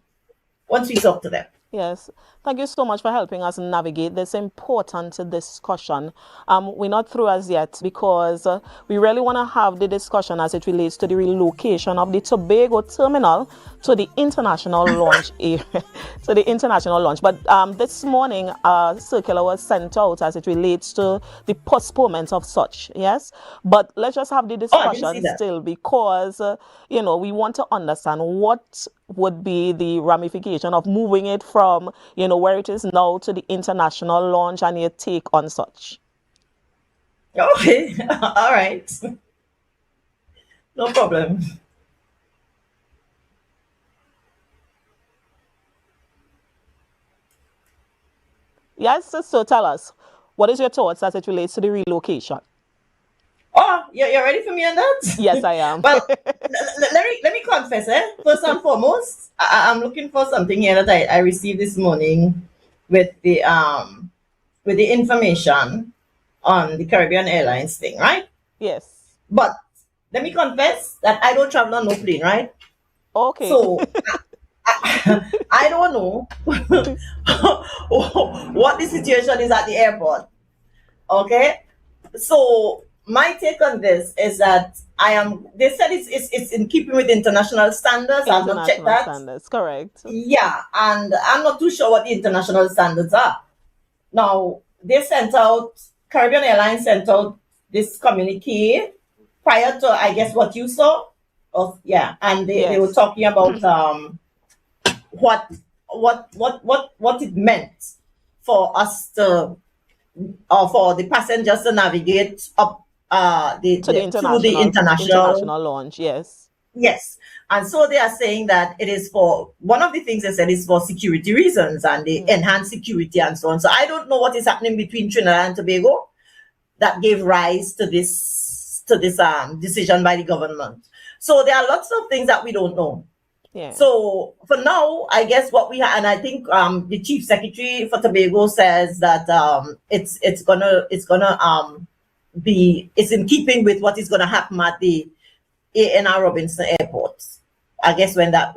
once we talk to them. Yes. Thank you so much for helping us navigate this important discussion. We're not through as yet, because we really want to have the discussion as it relates to the relocation of the Tobago terminal to the international launch area, to the international launch. But this morning, a circular was sent out as it relates to the postponement of such. Yes. But let's just have the discussion still, because you know, we want to understand what would be the ramification of moving it from, you know, where it is now to the international launch, and your take on such. Okay. All right. No problem. Yes, so tell us, what is your thoughts as it relates to the relocation? Oh, you're ready for me on that? Yes, I am. Well, let me confess, first and foremost, I'm looking for something here that I received this morning with the information on the Caribbean Airlines thing, right? Yes. But let me confess that I don't travel on no plane, right? Okay. So I don't know what the situation is at the airport. Okay, so my take on this is that they said it's in keeping with international standards. I've not checked that. Standards, correct. Yeah, and I'm not too sure what the international standards are. Now, Caribbean Airlines sent out this communique prior to, I guess, what you saw. And they were talking about what it meant for us to, for the passengers to navigate up through the international launch. Yes. And so they are saying that it is for, one of the things they said is for security reasons, and they enhance security and so on. So I don't know what is happening between Trinidad and Tobago that gave rise to this decision by the government. So there are lots of things that we don't know. Yeah. So for now, I guess what we have, and I think the chief secretary for Tobago says that it's in keeping with what is gonna happen at the A.N.R. Robinson Airport, I guess when that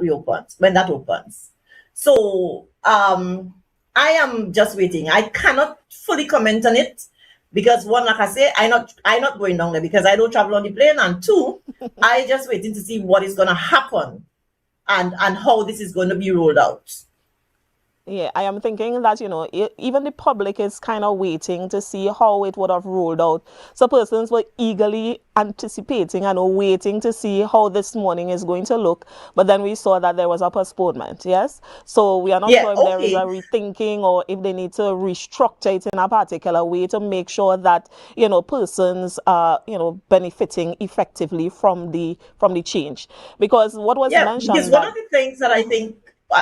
opens. So I am just waiting. I cannot fully comment on it because one, like I say, I not going down there because I don't travel on the plane, and two, I just waiting to see what is gonna happen and how this is going to be rolled out. Yeah, I am thinking that, even the public is kind of waiting to see how it would have rolled out. So persons were eagerly anticipating and waiting to see how this morning is going to look. But then we saw that there was a postponement, yes? So we are not sure if there is a rethinking or if they need to restructure it in a particular way to make sure that, persons are, benefiting effectively from the change. Because what was mentioned... Because one of the things that I think,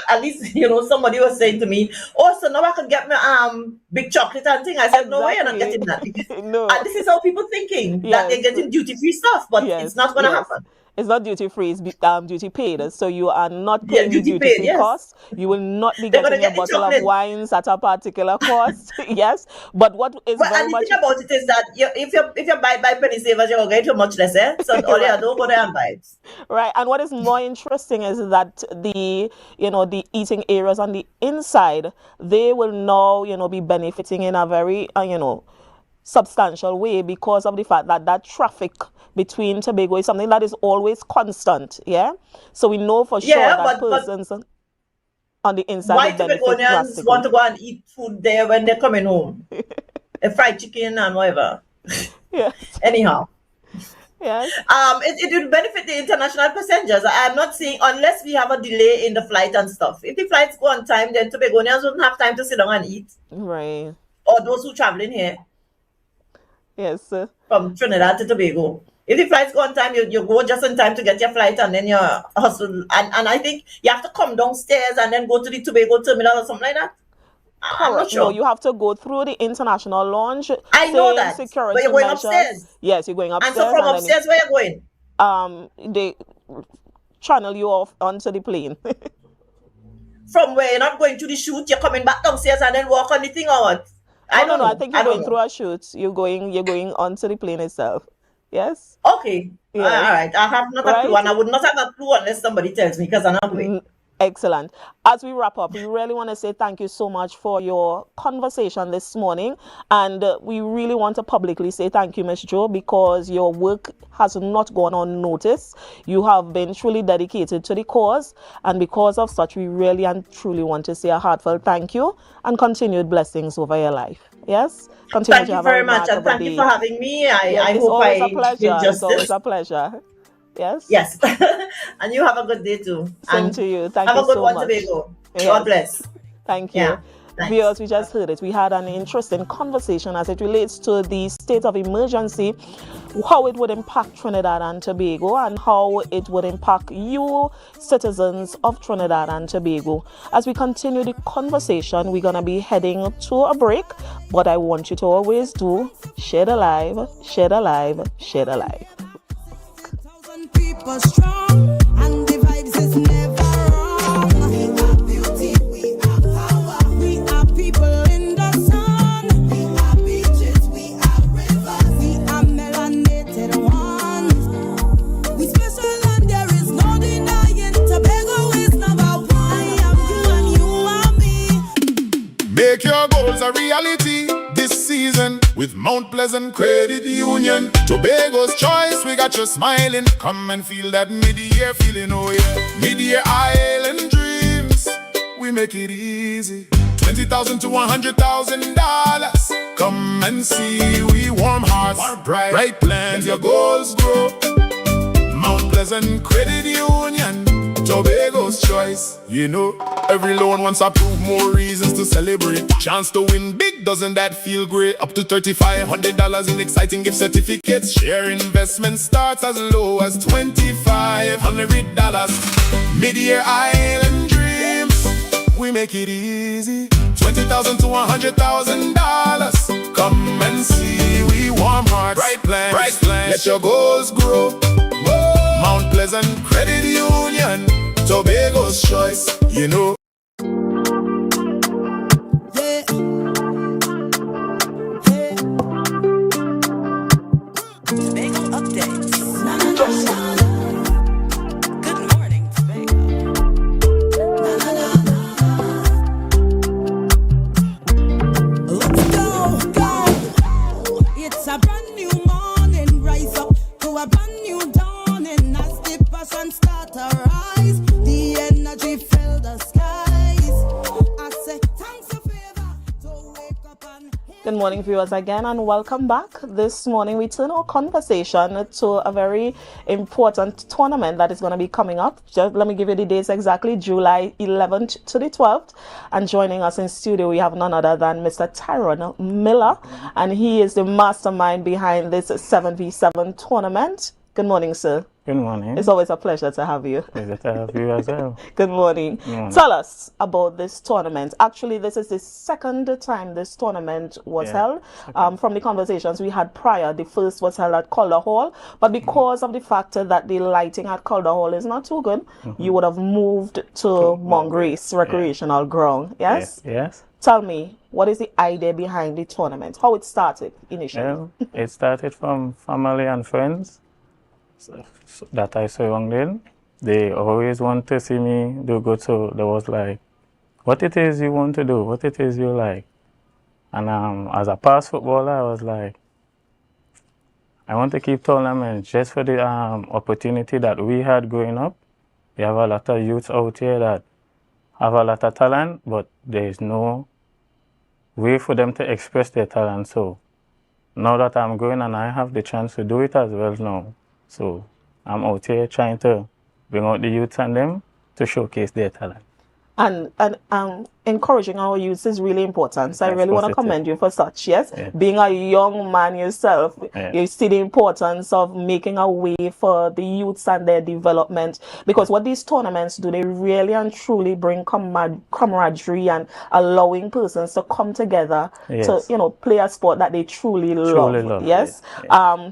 at least, somebody was saying to me, oh, so now I can get my big chocolate and thing. I said, no way, you're not getting that. No. And this is how people thinking, that they're getting duty-free stuff, but it's not going to happen. It's not duty-free, it's duty paid. So you are not paying the duty-free cost. You will not be getting a bottle of wines at a particular cost. Yes. But what is and the thing about it is that if you buy penny savers, you're going to get too much less, eh? So all you don't go there and buy it. Right. And what is more interesting is that the eating areas on the inside, they will now, be benefiting in a very, substantial way because of the fact that traffic between Tobago is something that is always constant, yeah? So we know for sure that persons on the inside why Tobagonians want to go and eat food there when they're coming home? A fried chicken and whatever. Yeah. Anyhow. Yes. It will benefit the international passengers. I'm not saying unless we have a delay in the flight and stuff. If the flights go on time, then Tobagonians wouldn't have time to sit down and eat. Right. Or those who traveling here. Yes. From Trinidad to Tobago. If the flights go on time, you go just in time to get your flight and then you hustle. And I think you have to come downstairs and then go to the Tobago terminal or something like that. I'm not sure. No, you have to go through the international launch. I know that. But you're going upstairs. Yes, you're going upstairs. And so from upstairs, where you're going? They channel you off onto the plane. From where you're not going to the shoot, you're coming back downstairs and then walk on the thing or what? I don't know. I think you're going through a shoot. You're going onto the plane itself. Yes. Okay. Yes. All right. I have not a clue, and I would not have a clue unless somebody tells me because I'm not going. Excellent. As we wrap up, we really want to say thank you so much for your conversation this morning. And we really want to publicly say thank you, Ms. Jo, because your work has not gone unnoticed. You have been truly dedicated to the cause. And because of such, we really and truly want to say a heartfelt thank you and continued blessings over your life. Yes? Thank you very much. And thank you for having me. I hope I did justice. It's always a pleasure. Yes? Yes. And you have a good day too. Same to you. Thank you so much. Have a good one, Tobago. Yes. God bless. Thank you. Yeah. Viewers, we just heard it. We had an interesting conversation as it relates to the state of emergency, how it would impact Trinidad and Tobago, and how it would impact you, citizens of Trinidad and Tobago. As we continue the conversation, we're going to be heading to a break, but I want you to always do share the live, share the live, share the live. People strong and the vibes is never wrong. We are beauty, we are power. We are people in the sun. We are beaches, we are rivers. We are melanated ones. We special and there is no denying. Tobago is number one. with Mount Pleasant Credit Union. Tobago's choice, we got you smiling. Come and feel that mid-year feeling, oh yeah. Mid-year island dreams, we make it easy. $20,000 to $100,000. Come and see, we warm hearts, bright plans, your goals grow. Mount Pleasant Credit Union, Tobago's choice. You know, every loan wants approved, more reasons to celebrate. Chance to win big, doesn't that feel great? Up to $3,500 in exciting gift certificates. Share investment starts as low as $2,500. Mid-year island dreams, we make it easy. $20,000 to $100,000. Come and see, we warm hearts, bright plans, let your goals grow. Whoa. Mount Pleasant Credit Union, Tobago's choice, you know. Tobago updates. Good morning, Tobago. Let's go. It's a brand new morning. Rise up to a brand new dawning. As the passion start to rise, the energy fill the skies. I say thanks a favor to wake up and. Good morning, viewers, again, and welcome back. This morning, we turn our conversation to a very important tournament that is going to be coming up. Just let me give you the dates exactly, July 11th to the 12th. And joining us in studio, we have none other than Mr. Tyrone Miller, and he is the mastermind behind this 7v7 tournament. Good morning, sir. Good morning. It's always a pleasure to have you. Pleasure to have you as well. Good morning. Good morning. Tell us about this tournament. Actually, this is the second time this tournament was held. From the conversations we had prior, the first was held at Calder Hall, but because of the fact that the lighting at Calder Hall is not too good, you would have moved to Mongrace Recreational Ground. Yes? Yes. Tell me, what is the idea behind the tournament? How it started initially? Well, it started from family and friends that I surrounded. They always want to see me do good, so there was like, what it is you want to do, what it is you like. And as a past footballer, I was like, I want to keep tournaments just for the opportunity that we had growing up. We have a lot of youths out here that have a lot of talent, but there is no way for them to express their talent. So now that I'm growing and I have the chance to do it as well now, so I'm out here trying to bring out the youths and them to showcase their talent. And encouraging our youth is really important. So I really want to commend you for such, yes? Yeah. Being a young man yourself, you see the importance of making a way for the youths and their development. Because what these tournaments do, they really and truly bring camaraderie and allowing persons to come together to, you know, play a sport that they truly love. Yes? Yeah.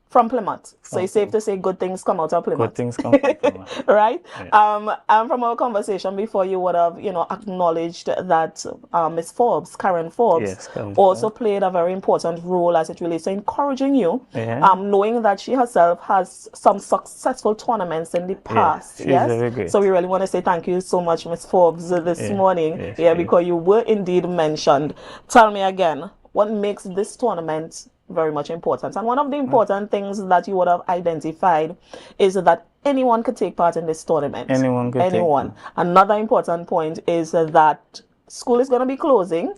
From Plymouth. So it's safe to say good things come out of Plymouth. Good things come from Plymouth. Right? Yeah. And from our conversation before, you would have, you know, acknowledged that Miss Forbes, Karen Forbes, also played a very important role as it relates to encouraging you, knowing that she herself has some successful tournaments in the past. She's very great. So we really want to say thank you so much, Miss Forbes, this morning. Because you were indeed mentioned. Tell me again, what makes this tournament very much important? And one of the important things that you would have identified is that anyone could take part in this tournament. Anyone could take part. Another important point is that school is going to be closing,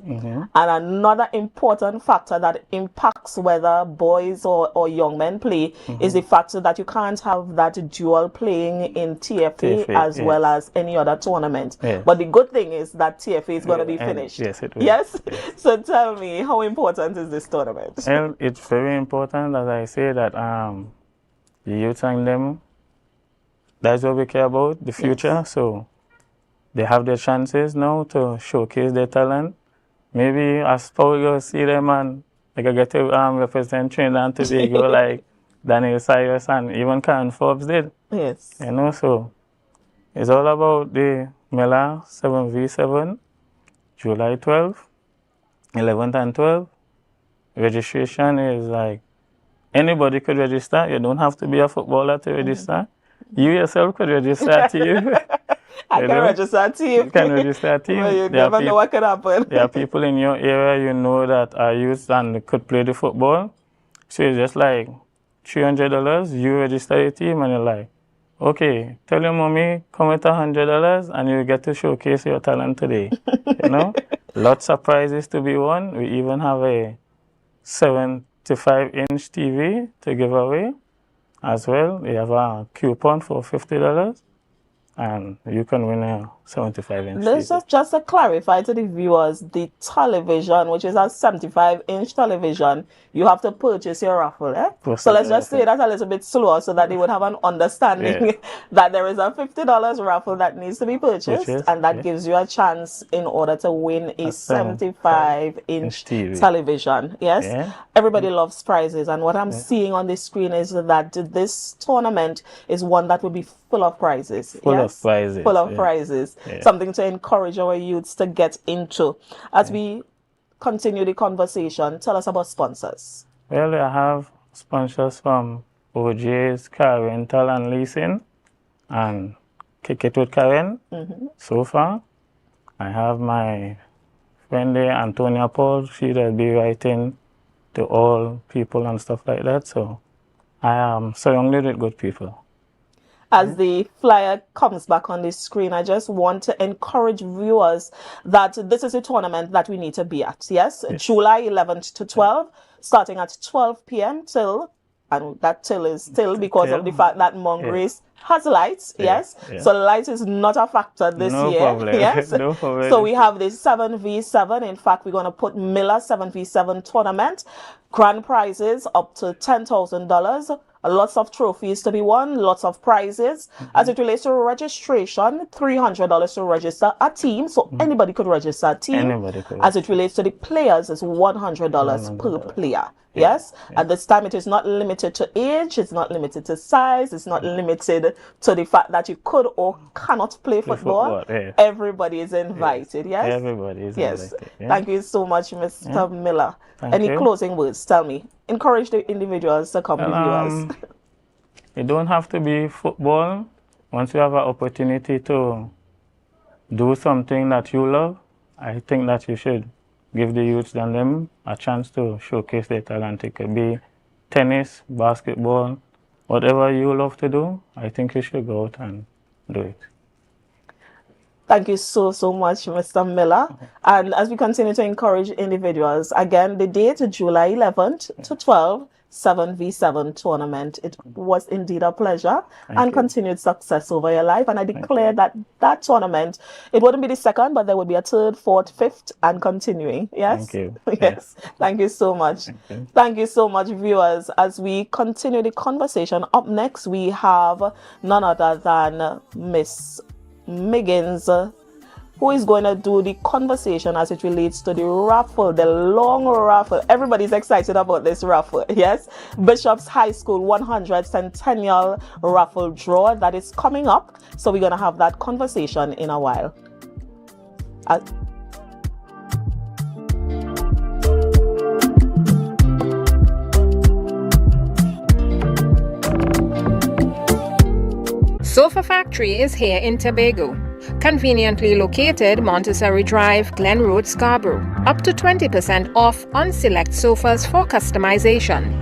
and another important factor that impacts whether boys or young men play is the fact that you can't have that dual playing in TFA as well as any other tournament. But the good thing is that TFA is going to be finished. Yes, it will. Yes? So tell me, how important is this tournament? Well, it's very important, as I say, that the youth and them, that's what we care about, the future. So they have their chances now to showcase their talent. Maybe as Tobago see them and they can get to represent Trinidad and Tobago like Daniel Cyrus and even Karen Forbes did. Yes. You know, so it's all about the Miller 7v7, July 12th, 11th and 12th. Registration is like, anybody could register. You don't have to be a footballer to register. You yourself could register to you. I can register a team. You can register a team. Well, you never know what could happen. There are people in your area you know that are youth and could play the football. So it's just like $300, you register a team and you're like, okay, tell your mommy, come with $100 and you get to showcase your talent today. You know? Lots of prizes to be won. We even have a 75-inch TV to give away as well. We have a coupon for $50 and you can win a 75-inch TV. Just to clarify to the viewers, the television, which is a 75-inch television, you have to purchase your raffle. So let's just say that a little bit slower so that they would have an understanding that there is a $50 raffle that needs to be purchased and that gives you a chance in order to win a 75-inch television. Yes? Everybody loves prizes, and what I'm seeing on the screen is that this tournament is one that will be full of prizes. Full of prizes. Full of prizes. Something to encourage our youths to get into. As we continue the conversation, tell us about sponsors. Well, I have sponsors from OJ's Car Rental and Leasing and Kick It with Karen so far. I have my friend there, Antonia Paul. She will be writing to all people and stuff like that. So I am surrounded with good people. As the flyer comes back on the screen, I just want to encourage viewers that this is a tournament that we need to be at. Yes, July 11th to 12th, starting at 12 p.m. till, and that till is still because of the fact that Mongrace has lights. So light is not a factor this year. Problem. Yes, no problem. So we have the 7v7. In fact, we're going to put Miller 7v7 tournament. Grand prizes up to $10,000. Lots of trophies to be won, lots of prizes. As it relates to registration, $300 to register a team. So anybody could register a team. Anybody could. As it relates to the players, it's $100 per player. Yes? At this time, it is not limited to age, it's not limited to size, it's not limited to the fact that you could or cannot play football. Everybody is invited. Yes? Everybody is invited. Thank you so much, Mr. Miller. Any closing words? Tell me. Encourage the individuals to come, the viewers. It don't have to be football. Once you have an opportunity to do something that you love, I think that you should give the youths and them a chance to showcase their talent. It could be tennis, basketball, whatever you love to do, I think you should go out and do it. Thank you so much, Mr. Miller. And as we continue to encourage individuals, again, the date, July 11th to 12th, 7v7 tournament. It was indeed a pleasure and continued success over your life. And I declare that that tournament, it wouldn't be the second, but there would be a third, fourth, fifth, and continuing. Yes? Thank you. Yes. Thank you so much. Thank you so much, viewers. As we continue the conversation, up next, we have none other than Miss Miggins, who is going to do the conversation as it relates to the raffle, the long raffle. Everybody's excited about this raffle, yes? Bishop's High School 100th Centennial raffle draw that is coming up. So we're going to have that conversation in a while. Sofa Factory is here in Tobago. Conveniently located Montessori Drive, Glen Road, Scarborough. Up to 20% off on select sofas for customization.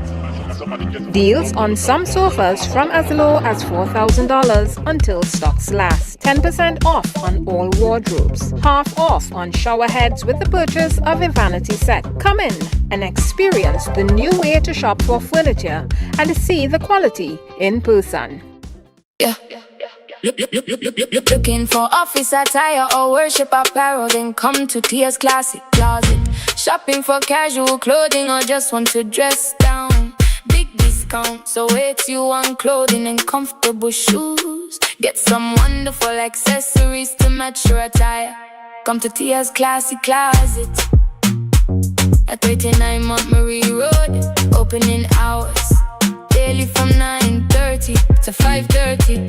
Deals on some sofas from as low as $4,000 until stocks last. 10% off on all wardrobes. Half off on shower heads with the purchase of a vanity set. Come in and experience the new way to shop for furniture and see the quality in person. Looking for office attire or worship apparel, then come to Tia's Classic Closet. Shopping for casual clothing or just want to dress down. Big discount, so it's you on clothing and comfortable shoes. Get some wonderful accessories to match your attire. Come to Tia's Classic Closet at 39 Montgomery Road. Opening hours daily from 9:30 to 5:30.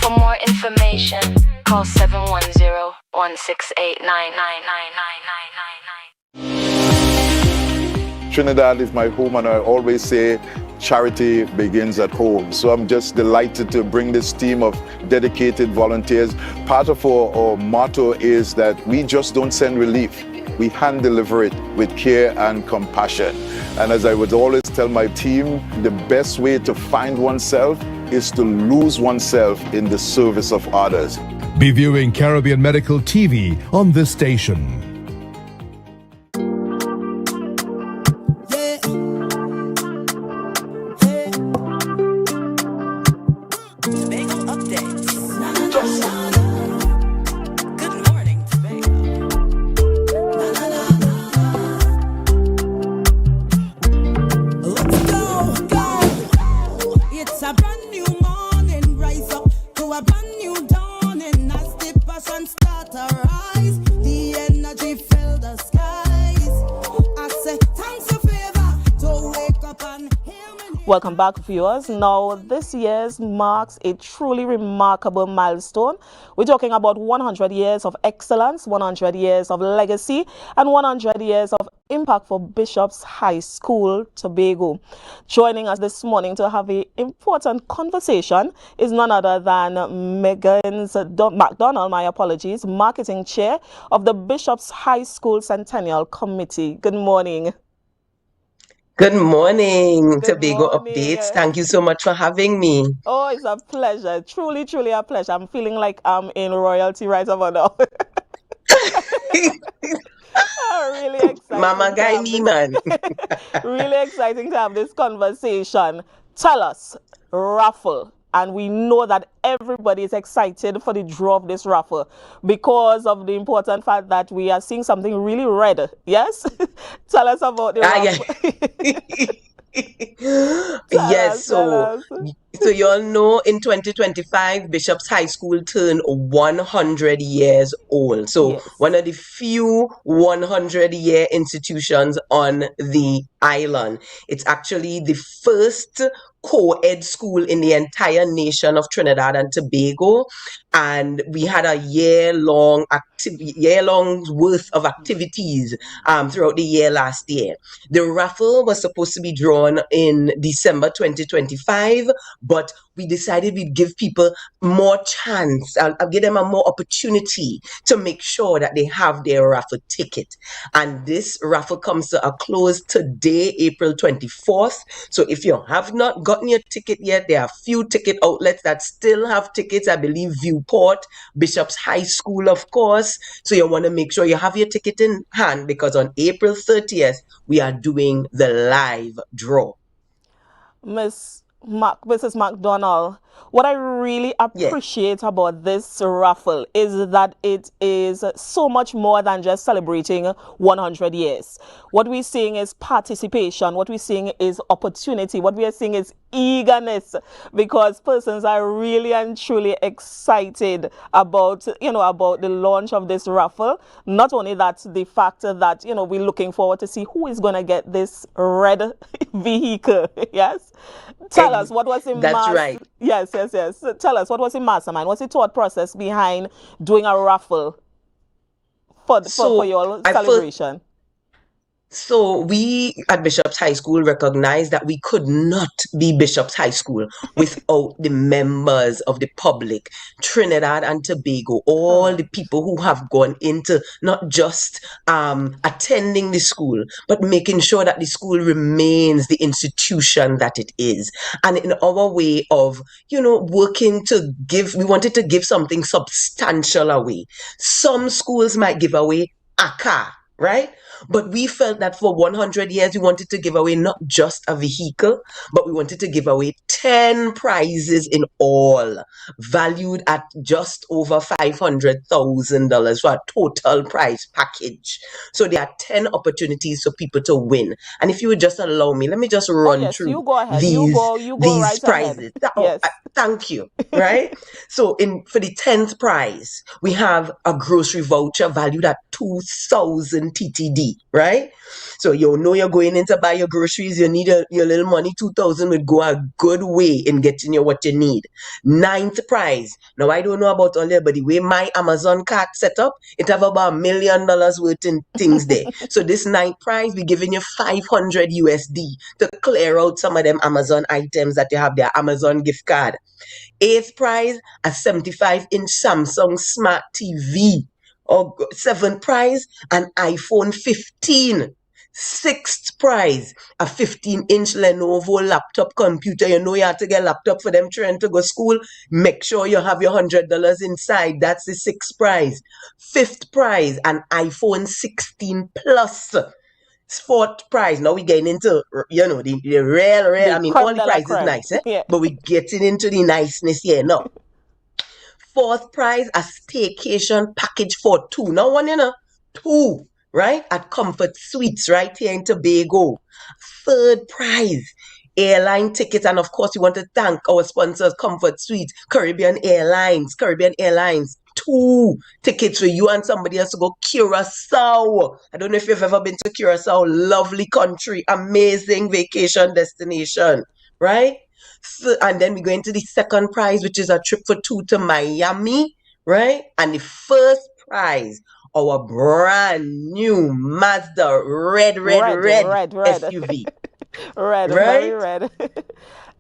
For more information, call 710-168-99999. Trinidad is my home, and I always say charity begins at home. So I'm just delighted to bring this team of dedicated volunteers. Part of our motto is that we just don't send relief. We hand deliver it with care and compassion. And as I would always tell my team, the best way to find oneself is to lose oneself in the service of others. Be viewing Caribbean Medical TV on this station. Welcome back, viewers. Now, this year's marks a truly remarkable milestone. We're talking about 100 years of excellence, 100 years of legacy, and 100 years of impact for Bishop's High School, Tobago. Joining us this morning to have an important conversation is none other than Megan's McDonald, marketing chair of the Bishop's High School Centennial Committee. Good morning. Good morning, Tobago Updates. Thank you so much for having me. Oh, it's a pleasure. Truly, truly a pleasure. I'm feeling like I'm in royalty right over now. Really exciting. Mama Guy man. Really exciting to have this conversation. Tell us, raffle. And we know that everybody is excited for the draw of this raffle because of the important fact that we are seeing something really red. Yes? Tell us about the raffle. Yes, so you all know in 2025, Bishop's High School turned 100 years old. So one of the few 100-year institutions on the island. It's actually the first co-ed school in the entire nation of Trinidad and Tobago, and we had a year-long worth of activities throughout the year last year. The raffle was supposed to be drawn in December 2025, but we decided we'd give people more chance. I'll give them a more opportunity to make sure that they have their raffle ticket. And this raffle comes to a close today, April 24th. So if you have not gotten your ticket yet, there are a few ticket outlets that still have tickets. I believe Viewport, Bishop's High School, of course. So you want to make sure you have your ticket in hand, because on April 30th, we are doing the live draw. Mrs. McDonald, what I really appreciate about this raffle is that it is so much more than just celebrating 100 years. What we're seeing is participation. What we're seeing is opportunity. What we are seeing is eagerness, because persons are really and truly excited about, about the launch of this raffle. Not only that, the fact that, we're looking forward to see who is going to get this red vehicle. Yes. Tell us what was in That's right. Yes. Tell us what was in mastermind. What's the thought process behind doing a raffle for your celebration? So we at Bishop's High School recognized that we could not be Bishop's High School without the members of the public, Trinidad and Tobago, all the people who have gone into not just attending the school, but making sure that the school remains the institution that it is. And in our way of, working to give, we wanted to give something substantial away. Some schools might give away a car, right? But we felt that for 100 years, we wanted to give away not just a vehicle, but we wanted to give away 10 prizes in all, valued at just over $500,000 for a total prize package. So there are 10 opportunities for people to win. And if you would just allow me, let me just run through you go ahead. these you go right prizes. Ahead. Yes. Thank you. Right? So for the 10th prize, we have a grocery voucher valued at 2,000 TTD, right? So you know you're going in to buy your groceries, you need your little money, 2,000 would go a good way in getting you what you need. 9th prize. Now I don't know about all but the way my Amazon cart set up, it have about $1 million worth in things there. So this 9th prize, we're giving you 500 USD to clear out some of them Amazon items that you have there, Amazon gift card. 8th prize, a 75-inch Samsung Smart TV. Or 7th prize, an iPhone 15. 6th prize, a 15-inch Lenovo laptop computer. You know you have to get a laptop for them trying to go school. Make sure you have your $100 inside. That's the 6th prize. 5th prize, an iPhone 16 Plus. 4th prize. Now we're getting into, the rare. I mean, all the prizes nice, eh? Yeah. But we're getting into the niceness here now. 4th prize, a staycation package for 2. Now one, 2. Right? At Comfort Suites right here in Tobago. 3rd prize, airline tickets. And of course, we want to thank our sponsors, Comfort Suites, Caribbean Airlines. 2 tickets for you and somebody else to go Curacao. I don't know if you've ever been to Curacao. Lovely country. Amazing vacation destination. Right? So, and then we go into the 2nd prize, which is a trip for 2 to Miami. Right? And the 1st prize, our brand new Mazda red SUV. Red, right? Very red.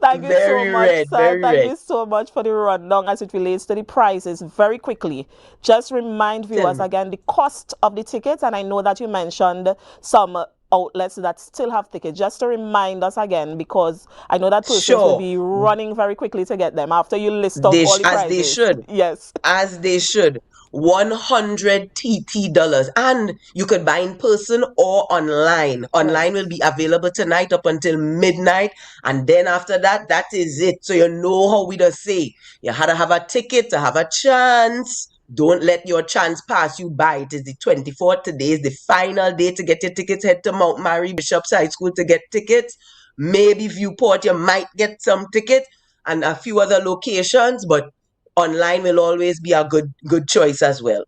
Thank you so much, sir. Thank you so much for the rundown as it relates to the prices. Very quickly, just remind viewers again the cost of the tickets, and I know that you mentioned some outlets that still have tickets. Just to remind us again, because I know that persons will be running very quickly to get them after you list out all the prices. As they should. Yes. As they should. $100 TT, and you could buy in person or online. Online will be available tonight up until midnight, and then after that, that is it. So you know how we just say you had to have a ticket to have a chance. Don't let your chance pass you by. It is the 24th. Today is the final day to get your tickets. Head to Mount Mary Bishop's High School to get tickets. Maybe Viewport, you might get some tickets, and a few other locations, but online will always be a good choice as well.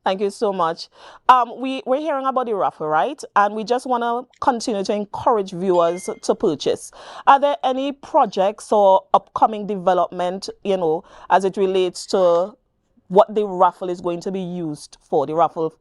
Thank you so much. We're hearing about the raffle, right? And we just want to continue to encourage viewers to purchase. Are there any projects or upcoming development, as it relates to what the raffle is going to be used for, the raffle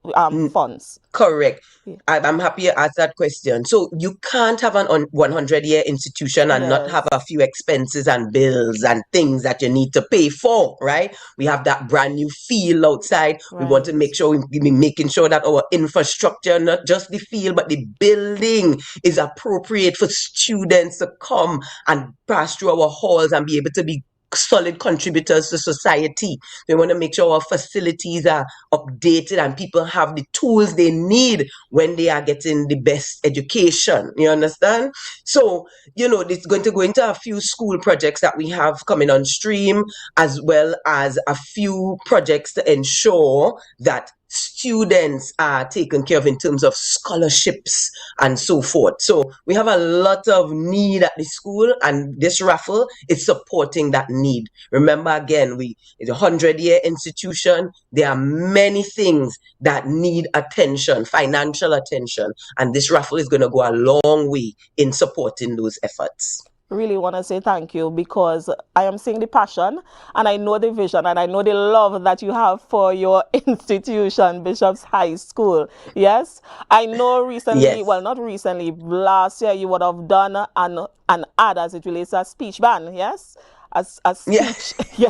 funds? Correct. Yeah. I'm happy you asked that question. So you can't have an 100-year institution and not have a few expenses and bills and things that you need to pay for, right? We have that brand new field outside. Right. We want to make sure we're making sure that our infrastructure, not just the field, but the building is appropriate for students to come and pass through our halls and be able to be solid contributors to society. We want to make sure our facilities are updated and people have the tools they need when they are getting the best education. You understand? So, it's going to go into a few school projects that we have coming on stream, as well as a few projects to ensure that students are taken care of in terms of scholarships and so forth. So we have a lot of need at the school, and this raffle is supporting that need. Remember, again, it's a 100-year institution. There are many things that need attention, financial attention, and this raffle is going to go a long way in supporting those efforts. Really want to say thank you, because I am seeing the passion and I know the vision and I know the love that you have for your institution, Bishop's High School. Yes, I know recently, well, not recently, last year you would have done an ad as it relates to a speech ban. Yes, as speech. Yeah.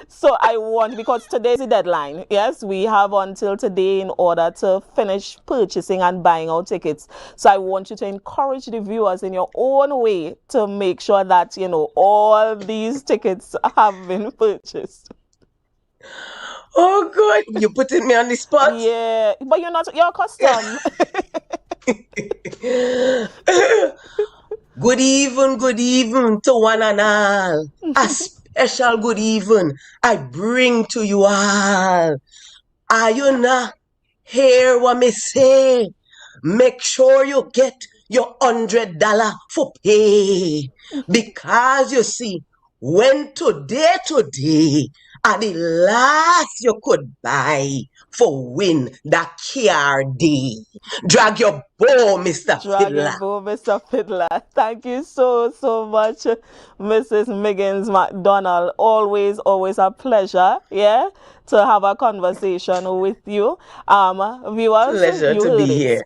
So I want, because today's the deadline. Yes, we have until today in order to finish purchasing and buying our tickets. So I want you to encourage the viewers in your own way to make sure that, all these tickets have been purchased. Oh, good. You're putting me on the spot. Yeah, but you're custom. Good evening to one and all. A special good evening I bring to you all. Are you not hear what me say? Make sure you get your $100 for pay. Because you see, when today are the last you could buy for win that car day. Drag your bow, Mr. Drag your Fiddler. bow, Mr. Fiddler. Thank you so much, Mrs. Miggins McDonald. Always a pleasure, yeah, to have a conversation with you. Viewers, Pleasure you to heard be it. here.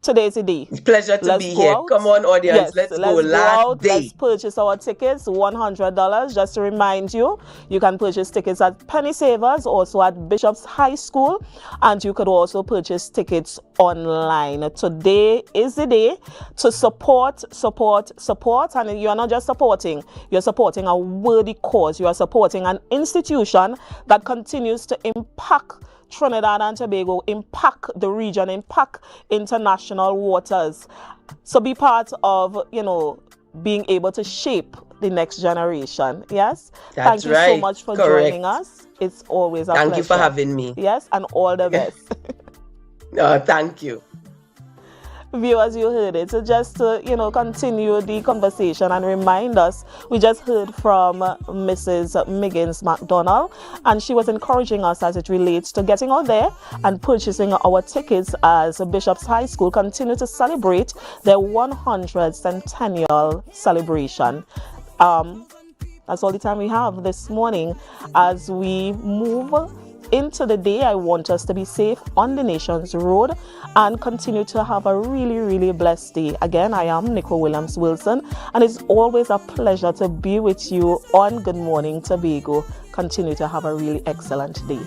Today's the day. Pleasure to Let's be go here. out. Come on, audience. Yes, Let's go. let's go Last out. day. Let's purchase our tickets. $100. Just to remind you, you can purchase tickets at Penny Savers, also at Bishop's High School, and you could also purchase tickets online. Today is the day to support, and you are not just supporting. You're supporting a worthy cause. You are supporting an institution that continues to impact Trinidad and Tobago, impact the region, impact international waters. So be part of, being able to shape the next generation. Yes? That's Thank you right. so much for Correct. joining us. It's always a pleasure. Thank you for having me. Yes, and all the best. Thank you. Viewers, you heard it. So just to, continue the conversation and remind us, we just heard from Mrs. Miggins McDonald, and she was encouraging us as it relates to getting out there and purchasing our tickets as Bishop's High School continue to celebrate their 100th centennial celebration. That's all the time we have this morning. As we move into the day, I want us to be safe on the nation's road and continue to have a really blessed day. Again, I am Nicole Williams-Wilson, and it's always a pleasure to be with you on Good Morning Tobago. Continue to have a really excellent day.